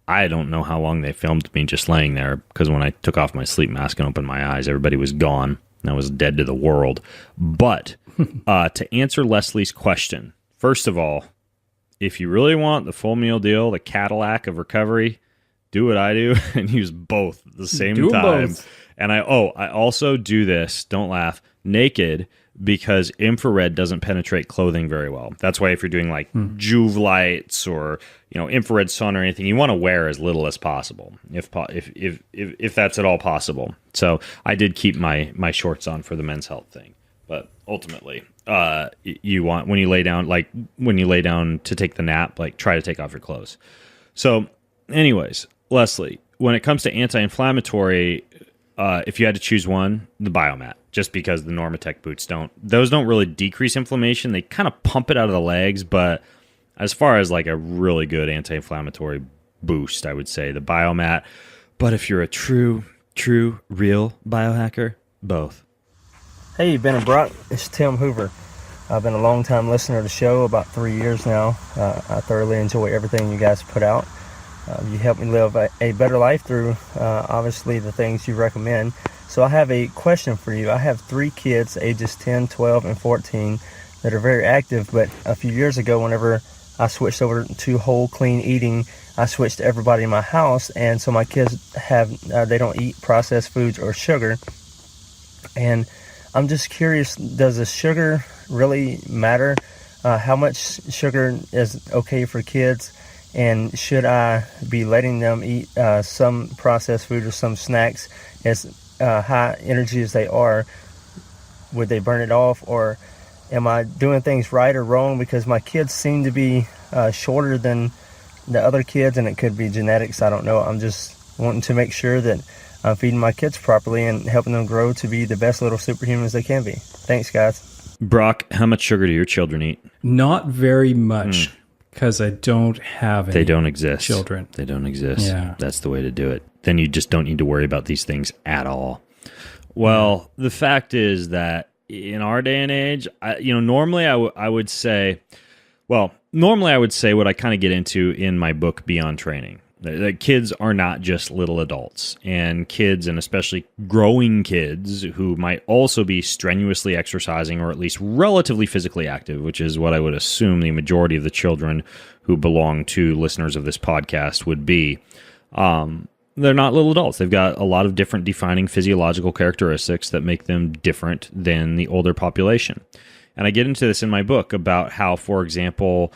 I don't know how long they filmed me just laying there, because when I took off my sleep mask and opened my eyes, everybody was gone. And I was dead to the world. But to answer Leslie's question, first of all, if you really want the full meal deal, the Cadillac of recovery, do what I do and use both at the same Do 'em time. both. And I also do this, don't laugh, naked, because infrared doesn't penetrate clothing very well. That's why if you're doing like Juve lights or infrared sun or anything, you want to wear as little as possible, if that's at all possible. So I did keep my shorts on for the men's health thing, but ultimately, you want when you lay down to take the nap, like try to take off your clothes. So, anyways, Leslie, when it comes to anti-inflammatory, if you had to choose one, the Biomat, just because the Normatec boots don't really decrease inflammation. They kind of pump it out of the legs, but as far as like a really good anti-inflammatory boost, I would say the Biomat. But if you're a true, real biohacker, both. Hey, Ben and Brock, it's Tim Hoover. I've been a long-time listener to the show, about 3 years now. I thoroughly enjoy everything you guys put out. You help me live a better life through, obviously, the things you recommend. So I have a question for you. I have 3 kids, ages 10, 12, and 14, that are very active, but a few years ago, whenever I switched over to whole, clean eating, I switched to everybody in my house, and so my kids they don't eat processed foods or sugar. And I'm just curious, does the sugar really matter? How much sugar is okay for kids? And should I be letting them eat some processed food or some snacks, as high energy as they are? Would they burn it off? Or am I doing things right or wrong? Because my kids seem to be shorter than the other kids, and it could be genetics. I don't know. I'm just wanting to make sure that I'm feeding my kids properly and helping them grow to be the best little superhumans they can be. Thanks, guys. Brock, how much sugar do your children eat? Not very much, because I don't have any. They don't exist. Children. They don't exist. Yeah. That's the way to do it. Then you just don't need to worry about these things at all. Well, the fact is that in our day and age, normally I would say what I kind of get into in my book, Beyond Training. That kids are not just little adults, and kids, and especially growing kids who might also be strenuously exercising or at least relatively physically active, which is what I would assume the majority of the children who belong to listeners of this podcast would be. They're not little adults. They've got a lot of different defining physiological characteristics that make them different than the older population. And I get into this in my book about how, for example,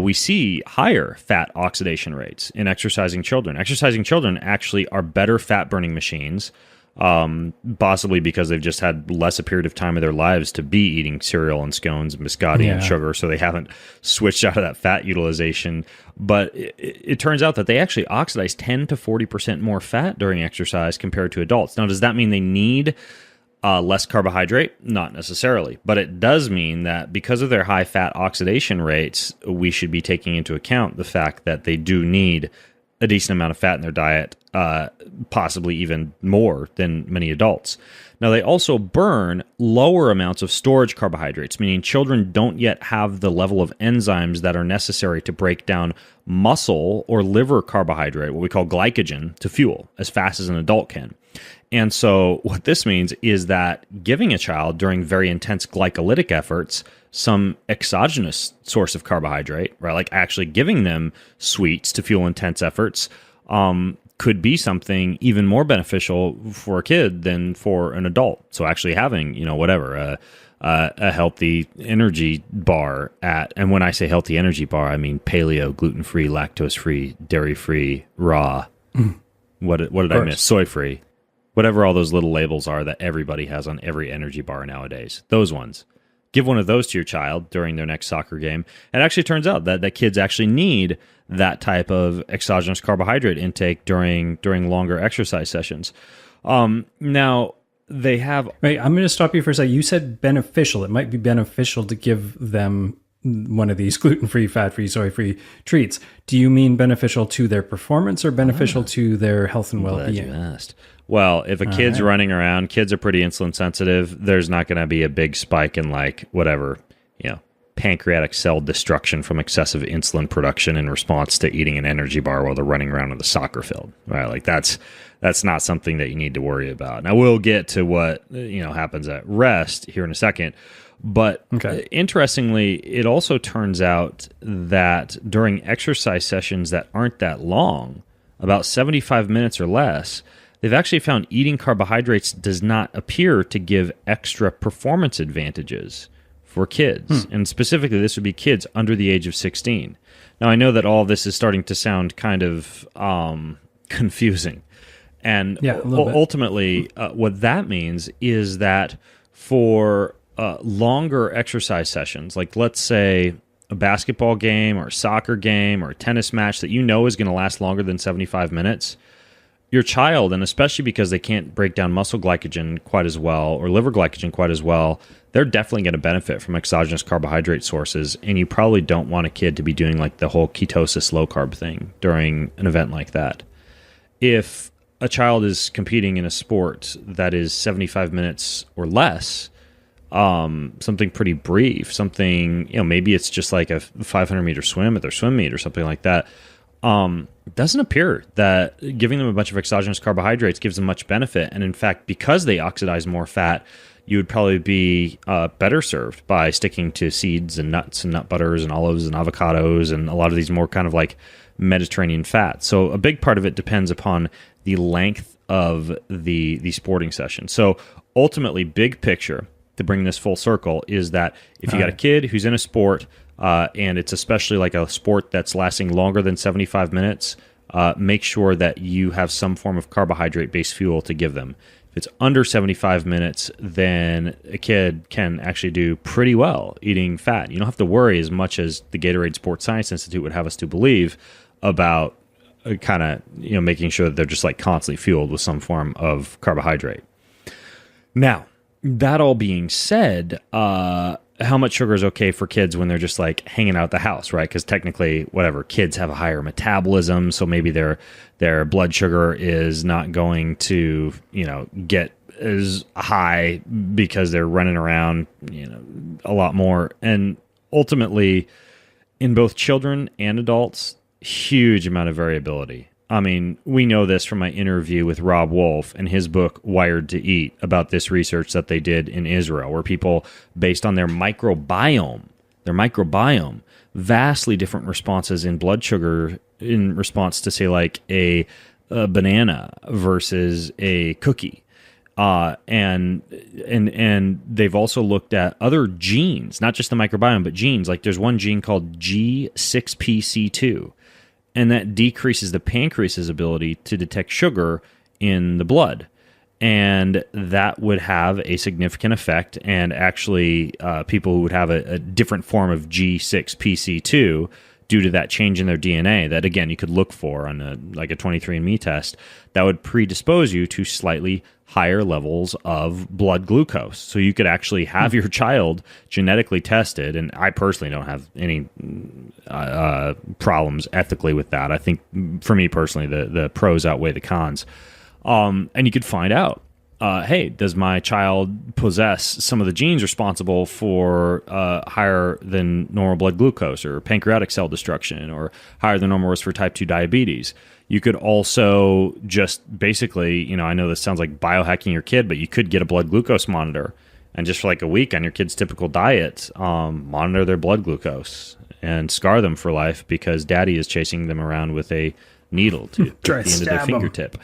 we see higher fat oxidation rates in exercising children. Exercising children actually are better fat-burning machines, possibly because they've just had less a period of time of their lives to be eating cereal and scones and biscotti and sugar, so they haven't switched out of that fat utilization. But it turns out that they actually oxidize 10 to 40% more fat during exercise compared to adults. Now, does that mean they need less carbohydrate? Not necessarily, but it does mean that because of their high fat oxidation rates, we should be taking into account the fact that they do need a decent amount of fat in their diet, possibly even more than many adults. Now, they also burn lower amounts of storage carbohydrates, meaning children don't yet have the level of enzymes that are necessary to break down muscle or liver carbohydrate, what we call glycogen, to fuel as fast as an adult can. And so what this means is that giving a child during very intense glycolytic efforts some exogenous source of carbohydrate, right, like actually giving them sweets to fuel intense efforts, could be something even more beneficial for a kid than for an adult. So actually having, a healthy energy bar and when I say healthy energy bar, I mean paleo, gluten-free, lactose-free, dairy-free, raw. What did I miss? Soy free. Whatever all those little labels are that everybody has on every energy bar nowadays. Those ones. Give one of those to your child during their next soccer game. It actually turns out that kids actually need that type of exogenous carbohydrate intake during longer exercise sessions. Now, they have... Wait, I'm going to stop you for a second. You said beneficial. It might be beneficial to give them one of these gluten-free, fat-free, soy-free treats. Do you mean beneficial to their performance or beneficial to their health and well-being? Glad you asked. Well, if a kid's running around, kids are pretty insulin sensitive. There's not going to be a big spike in pancreatic cell destruction from excessive insulin production in response to eating an energy bar while they're running around on the soccer field. Right? Like that's not something that you need to worry about. Now we'll get to what happens at rest here in a second. But interestingly, it also turns out that during exercise sessions that aren't that long, about 75 minutes or less, they've actually found eating carbohydrates does not appear to give extra performance advantages for kids. And specifically, this would be kids under the age of 16. Now, I know that all of this is starting to sound kind of confusing. And ultimately, what that means is that for longer exercise sessions, like let's say a basketball game or a soccer game or a tennis match that is going to last longer than 75 minutes, your child, and especially because they can't break down muscle glycogen quite as well or liver glycogen quite as well, they're definitely going to benefit from exogenous carbohydrate sources. And you probably don't want a kid to be doing like the whole ketosis low carb thing during an event like that. If a child is competing in a sport that is 75 minutes or less, something pretty brief, something, maybe it's just like a 500 meter swim at their swim meet or something like that. It doesn't appear that giving them a bunch of exogenous carbohydrates gives them much benefit. And in fact, because they oxidize more fat, you would probably be better served by sticking to seeds and nuts and nut butters and olives and avocados and a lot of these more kind of like Mediterranean fats. So a big part of it depends upon the length of the sporting session. So ultimately, big picture, to bring this full circle, is that if you got a kid who's in a sport, and it's especially like a sport that's lasting longer than 75 minutes, make sure that you have some form of carbohydrate-based fuel to give them. If it's under 75 minutes, then a kid can actually do pretty well eating fat. You don't have to worry as much as the Gatorade Sports Science Institute would have us to believe about kind of making sure that they're just like constantly fueled with some form of carbohydrate. Now, that all being said, how much sugar is okay for kids when they're just like hanging out at the house, right? Because technically, kids have a higher metabolism, so maybe their blood sugar is not going to get as high because they're running around a lot more. And ultimately, in both children and adults, huge amount of variability. I mean, we know this from my interview with Rob Wolf and his book, Wired to Eat, about this research that they did in Israel, where people, based on their microbiome, vastly different responses in blood sugar in response to, say, like a banana versus a cookie. And they've also looked at other genes, not just the microbiome, but genes. Like there's one gene called G6PC2. And that decreases the pancreas's ability to detect sugar in the blood. And that would have a significant effect. And actually, people who would have a different form of G6PC2 due to that change in their DNA, that again, you could look for on a 23andMe test, that would predispose you to slightly higher levels of blood glucose. So you could actually have your child genetically tested, and I personally don't have any problems ethically with that. I think for me personally, the pros outweigh the cons. And you could find out, hey, does my child possess some of the genes responsible for higher than normal blood glucose or pancreatic cell destruction or higher than normal risk for type 2 diabetes? You could also just basically, I know this sounds like biohacking your kid, but you could get a blood glucose monitor and just for like a week on your kid's typical diet, monitor their blood glucose and scar them for life because daddy is chasing them around with a needle to the end of their fingertip.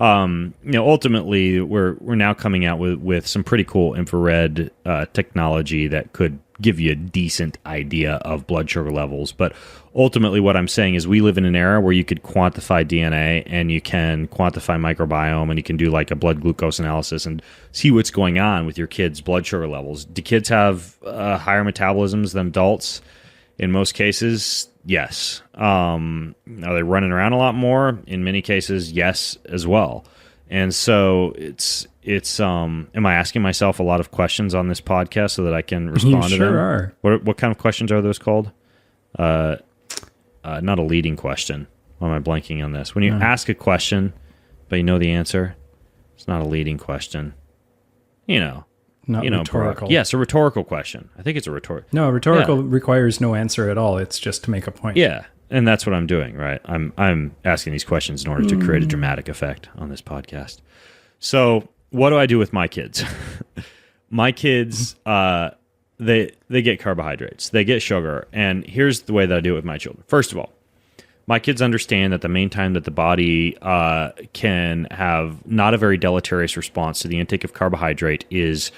ultimately, we're now coming out with some pretty cool infrared technology that could give you a decent idea of blood sugar levels. But ultimately, what I'm saying is we live in an era where you could quantify DNA and you can quantify microbiome and you can do like a blood glucose analysis and see what's going on with your kids' blood sugar levels. Do kids have higher metabolisms than adults? In most cases, yes. Are they running around a lot more? In many cases, yes, as well. And so it's am I asking myself a lot of questions on this podcast so that I can respond to them? Sure are. What kind of questions are those called? Not a leading question. Why am I blanking on this? When you ask a question, but you know the answer, it's not a leading question. Not rhetorical. Yes, a rhetorical question. I think it's a rhetorical. No, rhetorical requires no answer at all. It's just to make a point. Yeah, and that's what I'm doing, right? I'm asking these questions in order to create a dramatic effect on this podcast. So, what do I do with my kids? My kids, they get carbohydrates, they get sugar, and here's the way that I do it with my children. First of all, my kids understand that the main time that the body can have not a very deleterious response to the intake of carbohydrate is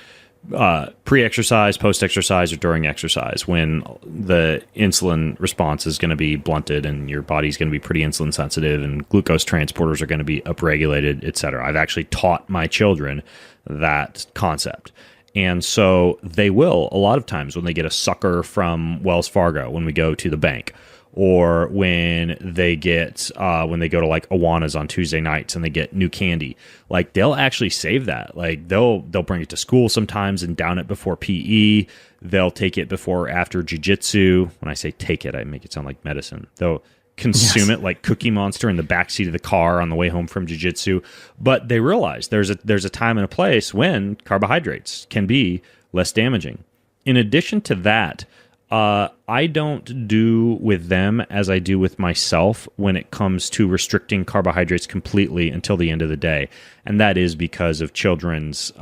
pre-exercise, post-exercise, or during exercise, when the insulin response is going to be blunted and your body's going to be pretty insulin sensitive and glucose transporters are going to be upregulated, etc. I've actually taught my children that concept. And so they will, a lot of times, when they get a sucker from Wells Fargo, when we go to the bank, or when they get when they go to like Awana's on Tuesday nights and they get new candy, like they'll actually save that. Like they'll bring it to school sometimes and down it before PE. They'll take it before or after jiu-jitsu. When I say take it, I make it sound like medicine. They'll consume it like Cookie Monster in the backseat of the car on the way home from jiu-jitsu. But they realize there's a time and a place when carbohydrates can be less damaging. In addition to that, I don't do with them as I do with myself when it comes to restricting carbohydrates completely until the end of the day. And that is because of children's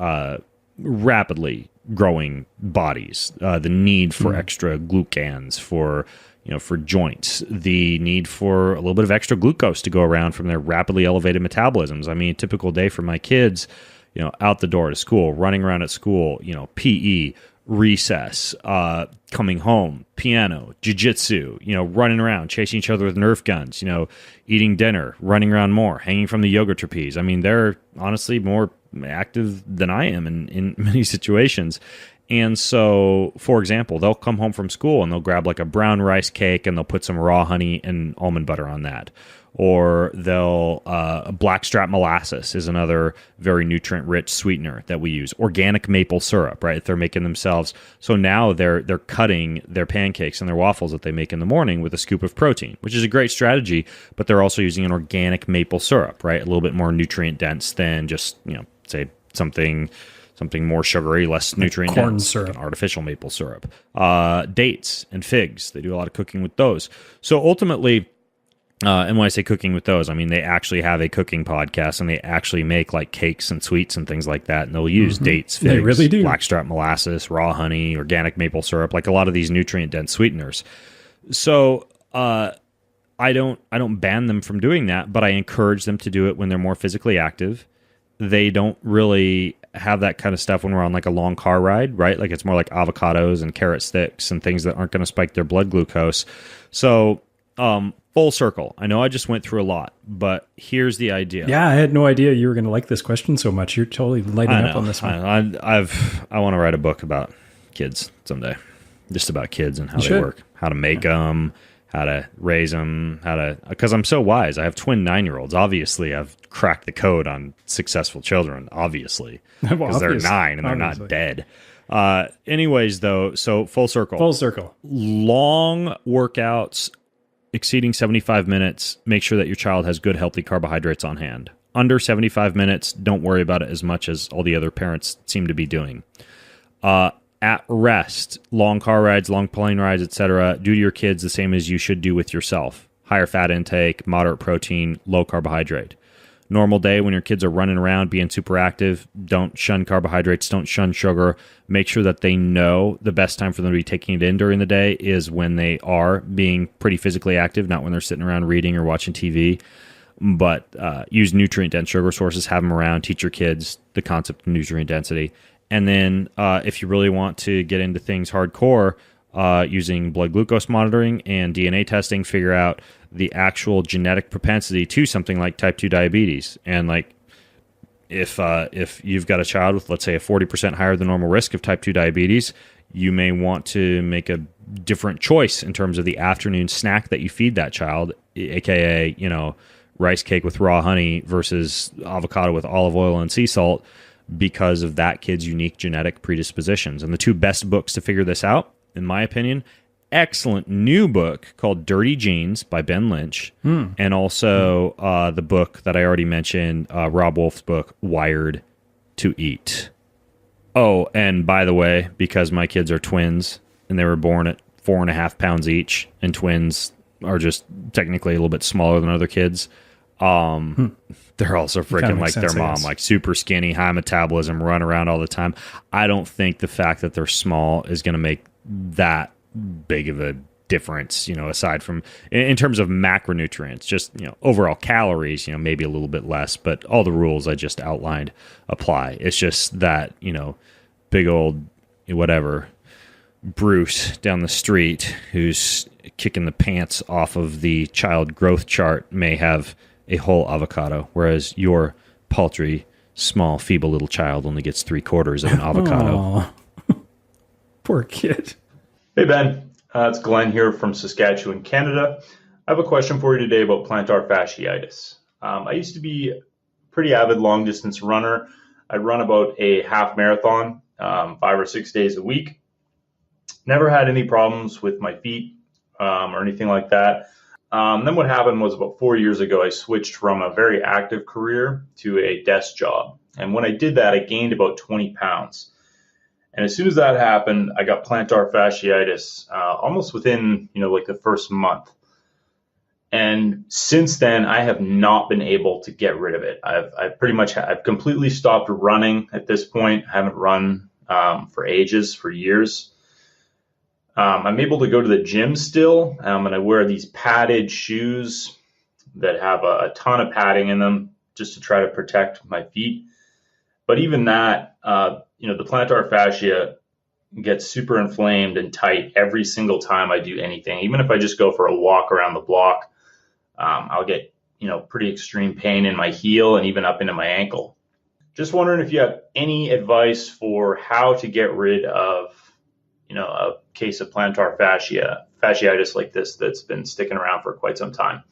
rapidly growing bodies, the need for extra glucans for joints, the need for a little bit of extra glucose to go around from their rapidly elevated metabolisms. I mean, a typical day for my kids, out the door to school, running around at school, PE, recess, coming home, piano, jiu-jitsu, running around, chasing each other with Nerf guns, eating dinner, running around more, hanging from the yoga trapeze. I mean, they're honestly more active than I am in many situations. And so, for example, they'll come home from school and they'll grab like a brown rice cake and they'll put some raw honey and almond butter on that. Or they'll blackstrap molasses is another very nutrient-rich sweetener that we use. Organic maple syrup, right? If they're making themselves. So now they're cutting their pancakes and their waffles that they make in the morning with a scoop of protein, which is a great strategy, but they're also using an organic maple syrup, right? A little bit more nutrient-dense than just, say something more sugary, less nutrient corn dense, syrup, like an artificial maple syrup. Dates and figs, they do a lot of cooking with those. So ultimately, and when I say cooking with those, I mean they actually have a cooking podcast and they actually make like cakes and sweets and things like that. And they'll use dates, figs, they really do. blackstrap molasses, raw honey, organic maple syrup, like a lot of these nutrient dense sweeteners. So I don't ban them from doing that, but I encourage them to do it when they're more physically active. They don't really have that kind of stuff when we're on like a long car ride, right? Like it's more like avocados and carrot sticks and things that aren't going to spike their blood glucose. So full circle. I know I just went through a lot, but here's the idea. Yeah, I had no idea you were going to like this question so much. You're totally lighting up on this one. I want to write a book about kids someday, just about kids and how they work, how to make them, how to raise them, because I'm so wise. I have twin 9-year-olds. Obviously, I've cracked the code on successful children, obviously, because they're 9 and they're not dead. Anyways, though, so full circle. Long workouts exceeding 75 minutes, make sure that your child has good, healthy carbohydrates on hand. Under 75 minutes, don't worry about it as much as all the other parents seem to be doing. At rest, long car rides, long plane rides, etc., do to your kids the same as you should do with yourself. Higher fat intake, moderate protein, low carbohydrate. Normal day when your kids are running around, being super active, don't shun carbohydrates, don't shun sugar. Make sure that they know the best time for them to be taking it in during the day is when they are being pretty physically active, not when they're sitting around reading or watching TV. but use nutrient-dense sugar sources, have them around, teach your kids the concept of nutrient density. And then if you really want to get into things hardcore, using blood glucose monitoring and DNA testing, figure out the actual genetic propensity to something like type 2 diabetes. And like if you've got a child with, let's say, a 40% higher than normal risk of type 2 diabetes, you may want to make a different choice in terms of the afternoon snack that you feed that child, aka, rice cake with raw honey versus avocado with olive oil and sea salt, because of that kid's unique genetic predispositions. And the two best books to figure this out, in my opinion, excellent new book called Dirty Genes by Ben Lynch, and also the book that I already mentioned, Rob Wolf's book, Wired to Eat. Oh, and by the way, because my kids are twins and they were born at 4.5 pounds each, and twins are just technically a little bit smaller than other kids, they're also freaking like their mom, like super skinny, high metabolism, run around all the time. I don't think the fact that they're small is going to make that big of a difference, aside from in terms of macronutrients, just, overall calories, maybe a little bit less, but all the rules I just outlined apply. It's just that, big old whatever Bruce down the street who's kicking the pants off of the child growth chart may have a whole avocado, whereas your paltry, small, feeble little child only gets 3/4 of an avocado. Poor kid. Hey, Ben. It's Glenn here from Saskatchewan, Canada. I have a question for you today about plantar fasciitis. I used to be a pretty avid long-distance runner. I run about a half marathon 5 or 6 days a week. Never had any problems with my feet or anything like that. Then what happened was about 4 years ago, I switched from a very active career to a desk job. And when I did that, I gained about 20 pounds. And as soon as that happened, I got plantar fasciitis almost within, like the first month. And since then, I have not been able to get rid of it. I've completely stopped running at this point. I haven't run for ages, for years. I'm able to go to the gym still, and I wear these padded shoes that have a ton of padding in them just to try to protect my feet. But even that, the plantar fascia gets super inflamed and tight every single time I do anything. Even if I just go for a walk around the block, I'll get, pretty extreme pain in my heel and even up into my ankle. Just wondering if you have any advice for how to get rid of, a case of plantar fasciitis like this that's been sticking around for quite some time.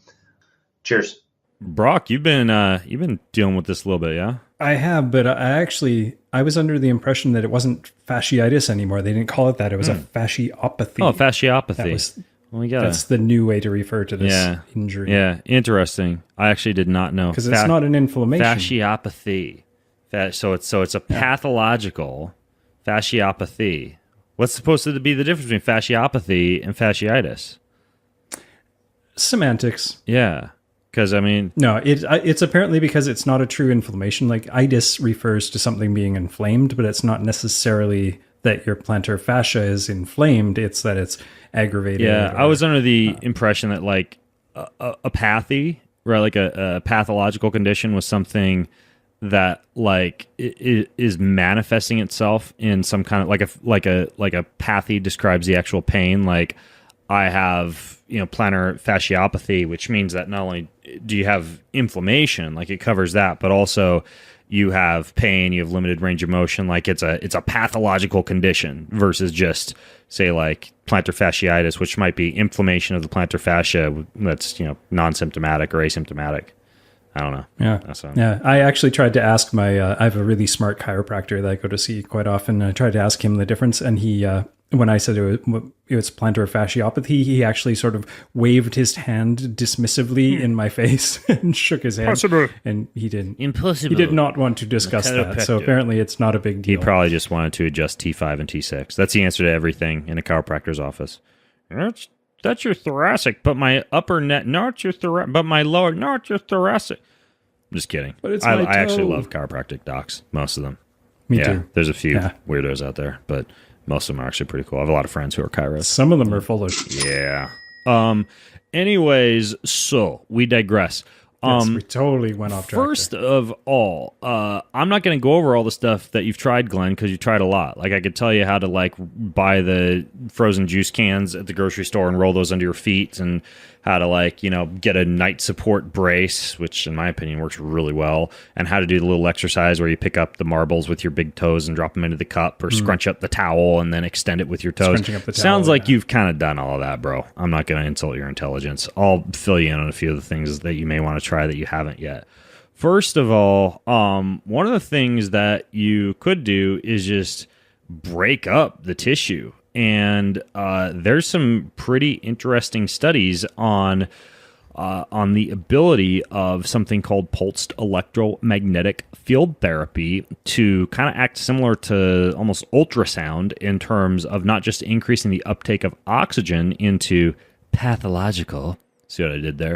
Cheers. Brock, you've been dealing with this a little bit, yeah? I have, but I was under the impression that it wasn't fasciitis anymore. They didn't call it that. It was a fasciopathy. Oh, fasciopathy. That's the new way to refer to this injury. Yeah, interesting. I actually did not know. Because it's not an inflammation. Fasciopathy. So it's a pathological fasciopathy. What's supposed to be the difference between fasciopathy and fasciitis? Semantics. Yeah. Because, no, it's apparently because it's not a true inflammation. Like, itis refers to something being inflamed, but it's not necessarily that your plantar fascia is inflamed. It's that it's aggravated. Yeah, I was under the impression that, like, a pathy, right, like a pathological condition was something that, like, is manifesting itself in some kind of, like a pathy describes the actual pain. Like, I have, plantar fasciopathy, which means that not only do you have inflammation, like it covers that, but also you have pain, you have limited range of motion, like it's a pathological condition versus just, say, like plantar fasciitis, which might be inflammation of the plantar fascia that's, non-symptomatic or asymptomatic. I don't know. Yeah. I actually tried to ask I have a really smart chiropractor that I go to see quite often. I tried to ask him the difference, and he, when I said it was plantar fasciopathy, he actually sort of waved his hand dismissively in my face and shook his head. Impossible. And he didn't. Impossible. He did not want to discuss that. So apparently it's not a big deal. He probably just wanted to adjust T5 and T6. That's the answer to everything in a chiropractor's office. That's your thoracic, but my upper neck, not your thoracic, but my lower, not your thoracic. I'm just kidding. But it's I actually love chiropractic docs, most of them. Me too. There's a few weirdos out there, but most of them are actually pretty cool. I have a lot of friends who are chiros. Some of them are full of Yeah. Anyways, so we digress. Yes, we totally went off track. First of all, I'm not going to go over all the stuff that you've tried, Glenn, because you've tried a lot. Like, I could tell you how to, like, buy the frozen juice cans at the grocery store and roll those under your feet, and how to, like, you know, get a night support brace, which in my opinion works really well, and how to do the little exercise where you pick up the marbles with your big toes and drop them into the cup, or scrunch up the towel and then extend it with your toes. Scrunching up the towel, Sounds like you've kind of done all of that, bro. I'm not going to insult your intelligence. I'll fill you in on a few of the things that you may want to try that you haven't yet. First of all, one of the things that you could do is just break up the tissue. And there's some pretty interesting studies on the ability of something called pulsed electromagnetic field therapy to kind of act similar to almost ultrasound in terms of not just increasing the uptake of oxygen into pathological, see what I did there,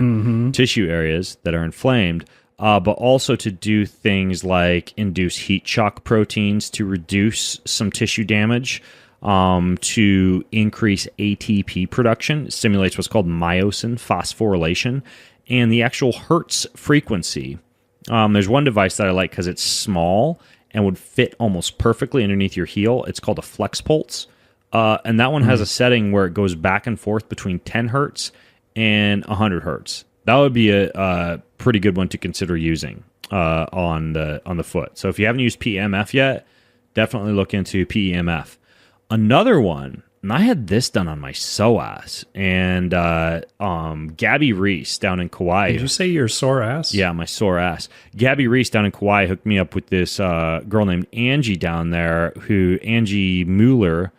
tissue areas that are inflamed, but also to do things like induce heat shock proteins to reduce some tissue damage, to increase ATP production. It stimulates what's called myosin phosphorylation, and the actual hertz frequency. There's one device that I like because it's small and would fit almost perfectly underneath your heel. It's called a flex pulse. And that one has a setting where it goes back and forth between 10 hertz and 100 hertz. That would be a pretty good one to consider using on the foot. So if you haven't used PEMF yet, definitely look into PEMF. Another one, and I had this done on my psoas, and Gabby Reese down in Kauai. Did you say your sore ass? Yeah, my sore ass. Gabby Reese down in Kauai hooked me up with this girl named Angie down there, Angie Mueller,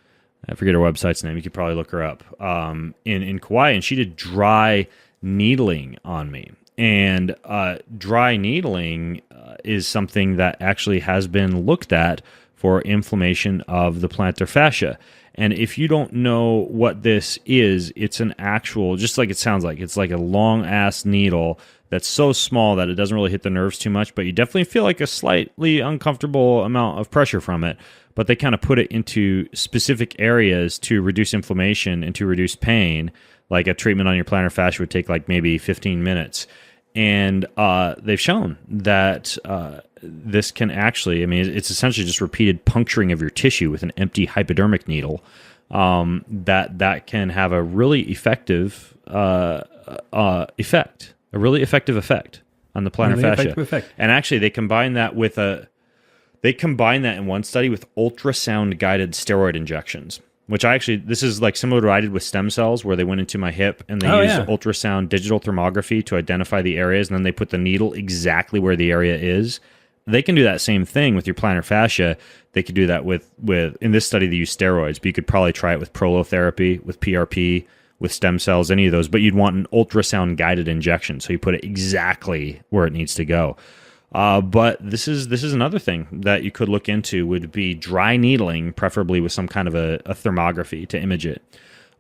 I forget her website's name, you could probably look her up, in Kauai, and she did dry needling on me. And dry needling is something that actually has been looked at for inflammation of the plantar fascia. And if you don't know what this is, it's an actual, just like it sounds like, it's like a long-ass needle that's so small that it doesn't really hit the nerves too much, but you definitely feel like a slightly uncomfortable amount of pressure from it. But they kind of put it into specific areas to reduce inflammation and to reduce pain. Like a treatment on your plantar fascia would take like maybe 15 minutes. And they've shown that this can actually, I mean, it's essentially just repeated puncturing of your tissue with an empty hypodermic needle, that can have a really effective effect, a really effective effect on the plantar fascia. And actually, they combine that in one study with ultrasound guided steroid injections. Which this is like similar to what I did with stem cells, where they went into my hip and they used ultrasound digital thermography to identify the areas, and then they put the needle exactly where the area is. They can do that same thing with your plantar fascia. They could do that with in this study they use steroids, but you could probably try it with prolotherapy, with PRP, with stem cells, any of those. But you'd want an ultrasound guided injection, so you put it exactly where it needs to go. But this is another thing that you could look into, would be dry needling, preferably with some kind of a thermography to image it.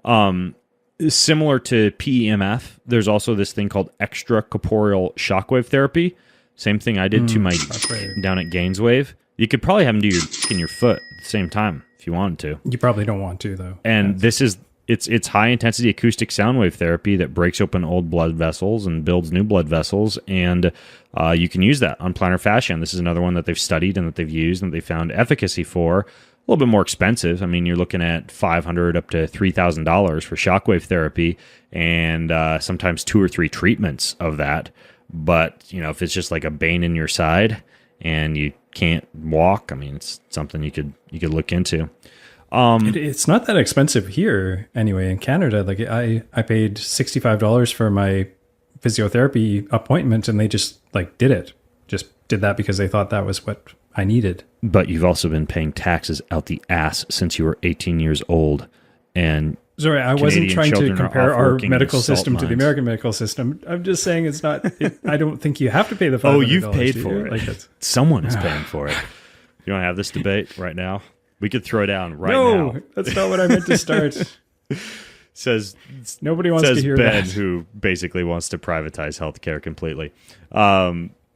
Similar to PEMF, there's also this thing called extracorporeal shockwave therapy. Same thing I did to my down at Gaineswave. You could probably have them do in your foot at the same time if you wanted to. You probably don't want to, though. And it's high intensity acoustic sound wave therapy that breaks open old blood vessels and builds new blood vessels, and you can use that on plantar fascia. And this is another one that they've studied and that they've used and they found efficacy for. A little bit more expensive. I mean, you're looking at $500 up to $3,000 for shockwave therapy, and sometimes 2 or 3 treatments of that. But you know, if it's just like a bane in your side and you can't walk, I mean, it's something you could look into. It's not that expensive here anyway in Canada. Like I paid $65 for my physiotherapy appointment, and they just did that because they thought that was what I needed. But you've also been paying taxes out the ass since you were 18 years old. And sorry, I wasn't trying to compare our medical system to the American medical system. I'm just saying it's not. I don't think you have to pay the $500. Oh, you've paid for it. Someone is paying for it. You want to have this debate right now? We could throw down now. No, that's not what I meant to start. Says nobody wants to hear Ben, that. who basically wants to privatize healthcare completely.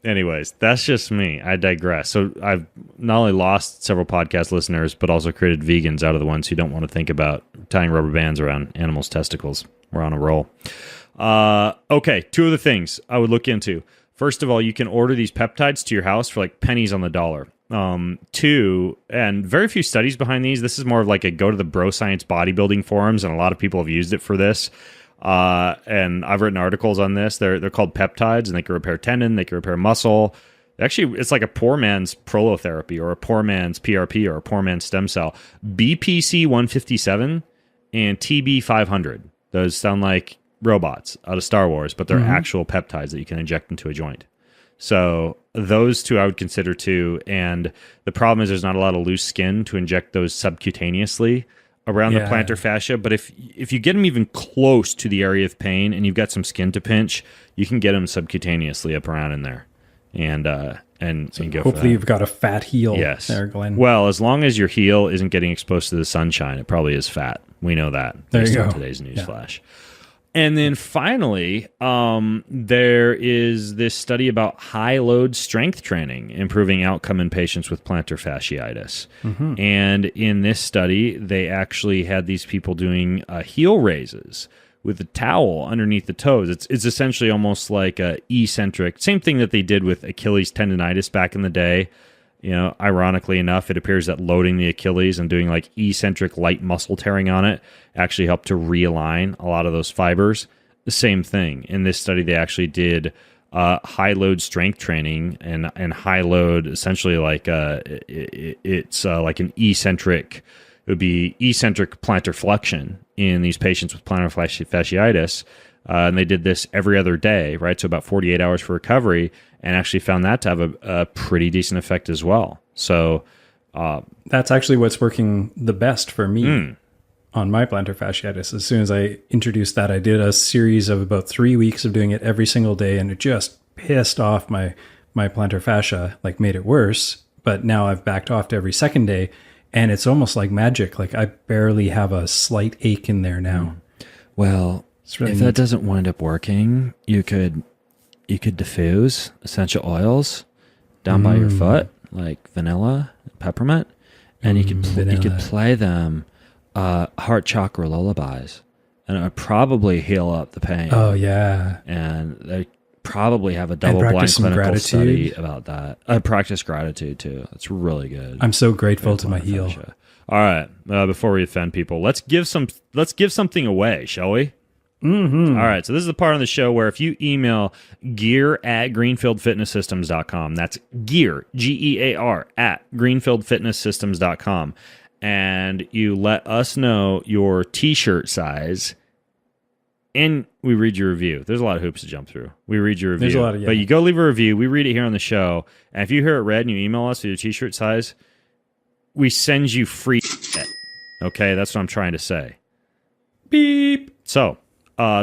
Anyways, that's just me. I digress. So I've not only lost several podcast listeners, but also created vegans out of the ones who don't want to think about tying rubber bands around animals' testicles. We're on a roll. Okay, 2 other things I would look into. First of all, you can order these peptides to your house for like pennies on the dollar. Two, and very few studies behind these. This is more of like a go to the bro science bodybuilding forums, and a lot of people have used it for this. And I've written articles on this. They're called peptides, and they can repair tendon, they can repair muscle. Actually, it's like a poor man's prolotherapy or a poor man's PRP or a poor man's stem cell. BPC 157 and TB 500. Those sound like robots out of Star Wars, but they're actual peptides that you can inject into a joint. So those two I would consider too. And the problem is there's not a lot of loose skin to inject those subcutaneously around the plantar fascia. But if you get them even close to the area of pain and you've got some skin to pinch, you can get them subcutaneously up around in there. And go hopefully you've got a fat heel there, Glenn. Well, as long as your heel isn't getting exposed to the sunshine, it probably is fat. We know that based on today's news flash. And then finally, there is this study about high-load strength training improving outcome in patients with plantar fasciitis. And in this study, they actually had these people doing heel raises with a towel underneath the toes. It's essentially almost like a eccentric, same thing that they did with Achilles tendonitis back in the day. You know, ironically enough, it appears that loading the Achilles and doing like eccentric light muscle tearing on it actually helped to realign a lot of those fibers. The same thing. In this study, they actually did high load strength training and high load, essentially like it's like an eccentric. It would be eccentric plantar flexion in these patients with plantar fasciitis. And they did this every other day, right? So about 48 hours for recovery, and actually found that to have a pretty decent effect as well. So that's actually what's working the best for me on my plantar fasciitis. As soon as I introduced that, I did a series of about 3 weeks of doing it every single day, and it just pissed off my plantar fascia, like made it worse. But now I've backed off to every second day, and it's almost like magic. Like I barely have a slight ache in there now. Well, really if that doesn't wind up working, you could diffuse essential oils down by your foot, like vanilla, peppermint, and you could play them heart chakra lullabies, and it would probably heal up the pain. Oh yeah, and they probably have a double-blind clinical study about that. I practice gratitude too. It's really good. I'm so grateful to my heel. All right, before we offend people, let's give something away, shall we? All right, so this is the part of the show where if you email gear@greenfieldfitnesssystems.com, that's gear, GEAR, @greenfieldfitnesssystems.com, and you let us know your t-shirt size, and we read your review. There's a lot of hoops to jump through. We read your review. There's a lot of, but you go leave a review, we read it here on the show, and if you hear it read and you email us with your t-shirt size, we send you free shit. Okay, that's what I'm trying to say. Beep. So,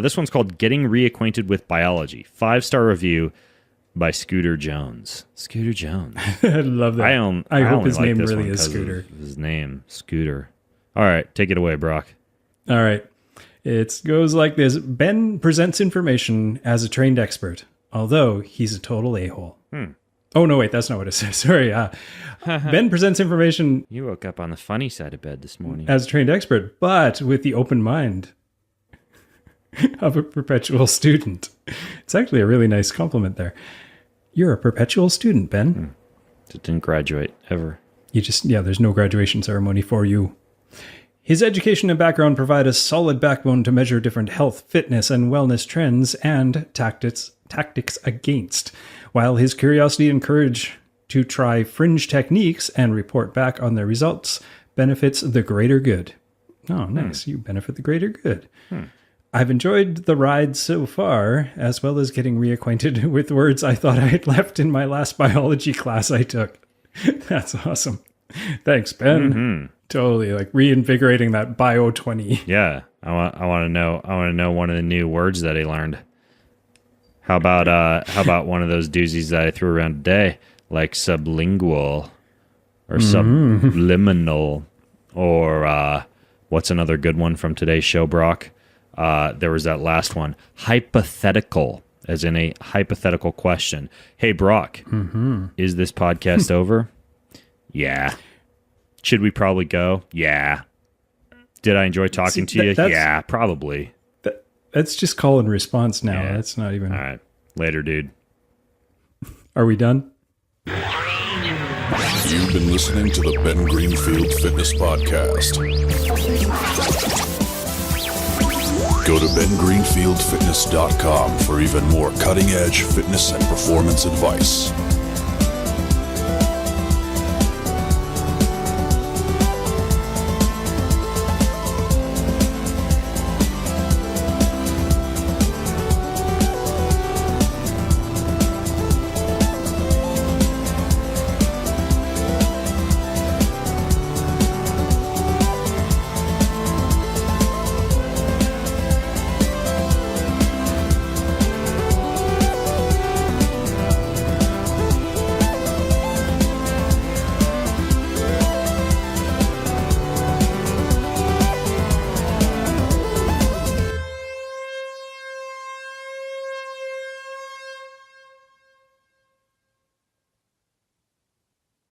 this one's called Getting Reacquainted with Biology. 5-star review by Scooter Jones. Scooter Jones. I love that. I hope his name this really is Scooter. His name, Scooter. All right, take it away, Brock. All right. It goes like this. Ben presents information as a trained expert, although he's a total a-hole. Oh, no, wait, that's not what it says. Sorry. Ben presents information. You woke up on the funny side of bed this morning. As a trained expert, but with the open mind of a perpetual student. It's actually a really nice compliment there. You're a perpetual student, Ben. Just didn't graduate ever. There's no graduation ceremony for you. His education and background provide a solid backbone to measure different health, fitness, and wellness trends and tactics against, while his curiosity and courage to try fringe techniques and report back on their results benefits the greater good. Oh, nice. You benefit the greater good. I've enjoyed the ride so far, as well as getting reacquainted with words I thought I had left in my last biology class I took. That's awesome. Thanks, Ben. Totally, like reinvigorating that Bio 20. Yeah, I want to know. I want to know one of the new words that he learned. How about one of those doozies that I threw around today, like sublingual, or subliminal, or what's another good one from today's show, Brock? There was that last one, hypothetical, as in a hypothetical question. Hey, Brock, is this podcast over? Yeah. Should we probably go? Yeah. Did I enjoy talking to you? Yeah, probably. That's just call and response now. Yeah. That's not even... All right. Later, dude. Are we done? You've been listening to the Ben Greenfield Fitness Podcast. Go to bengreenfieldfitness.com for even more cutting-edge fitness and performance advice.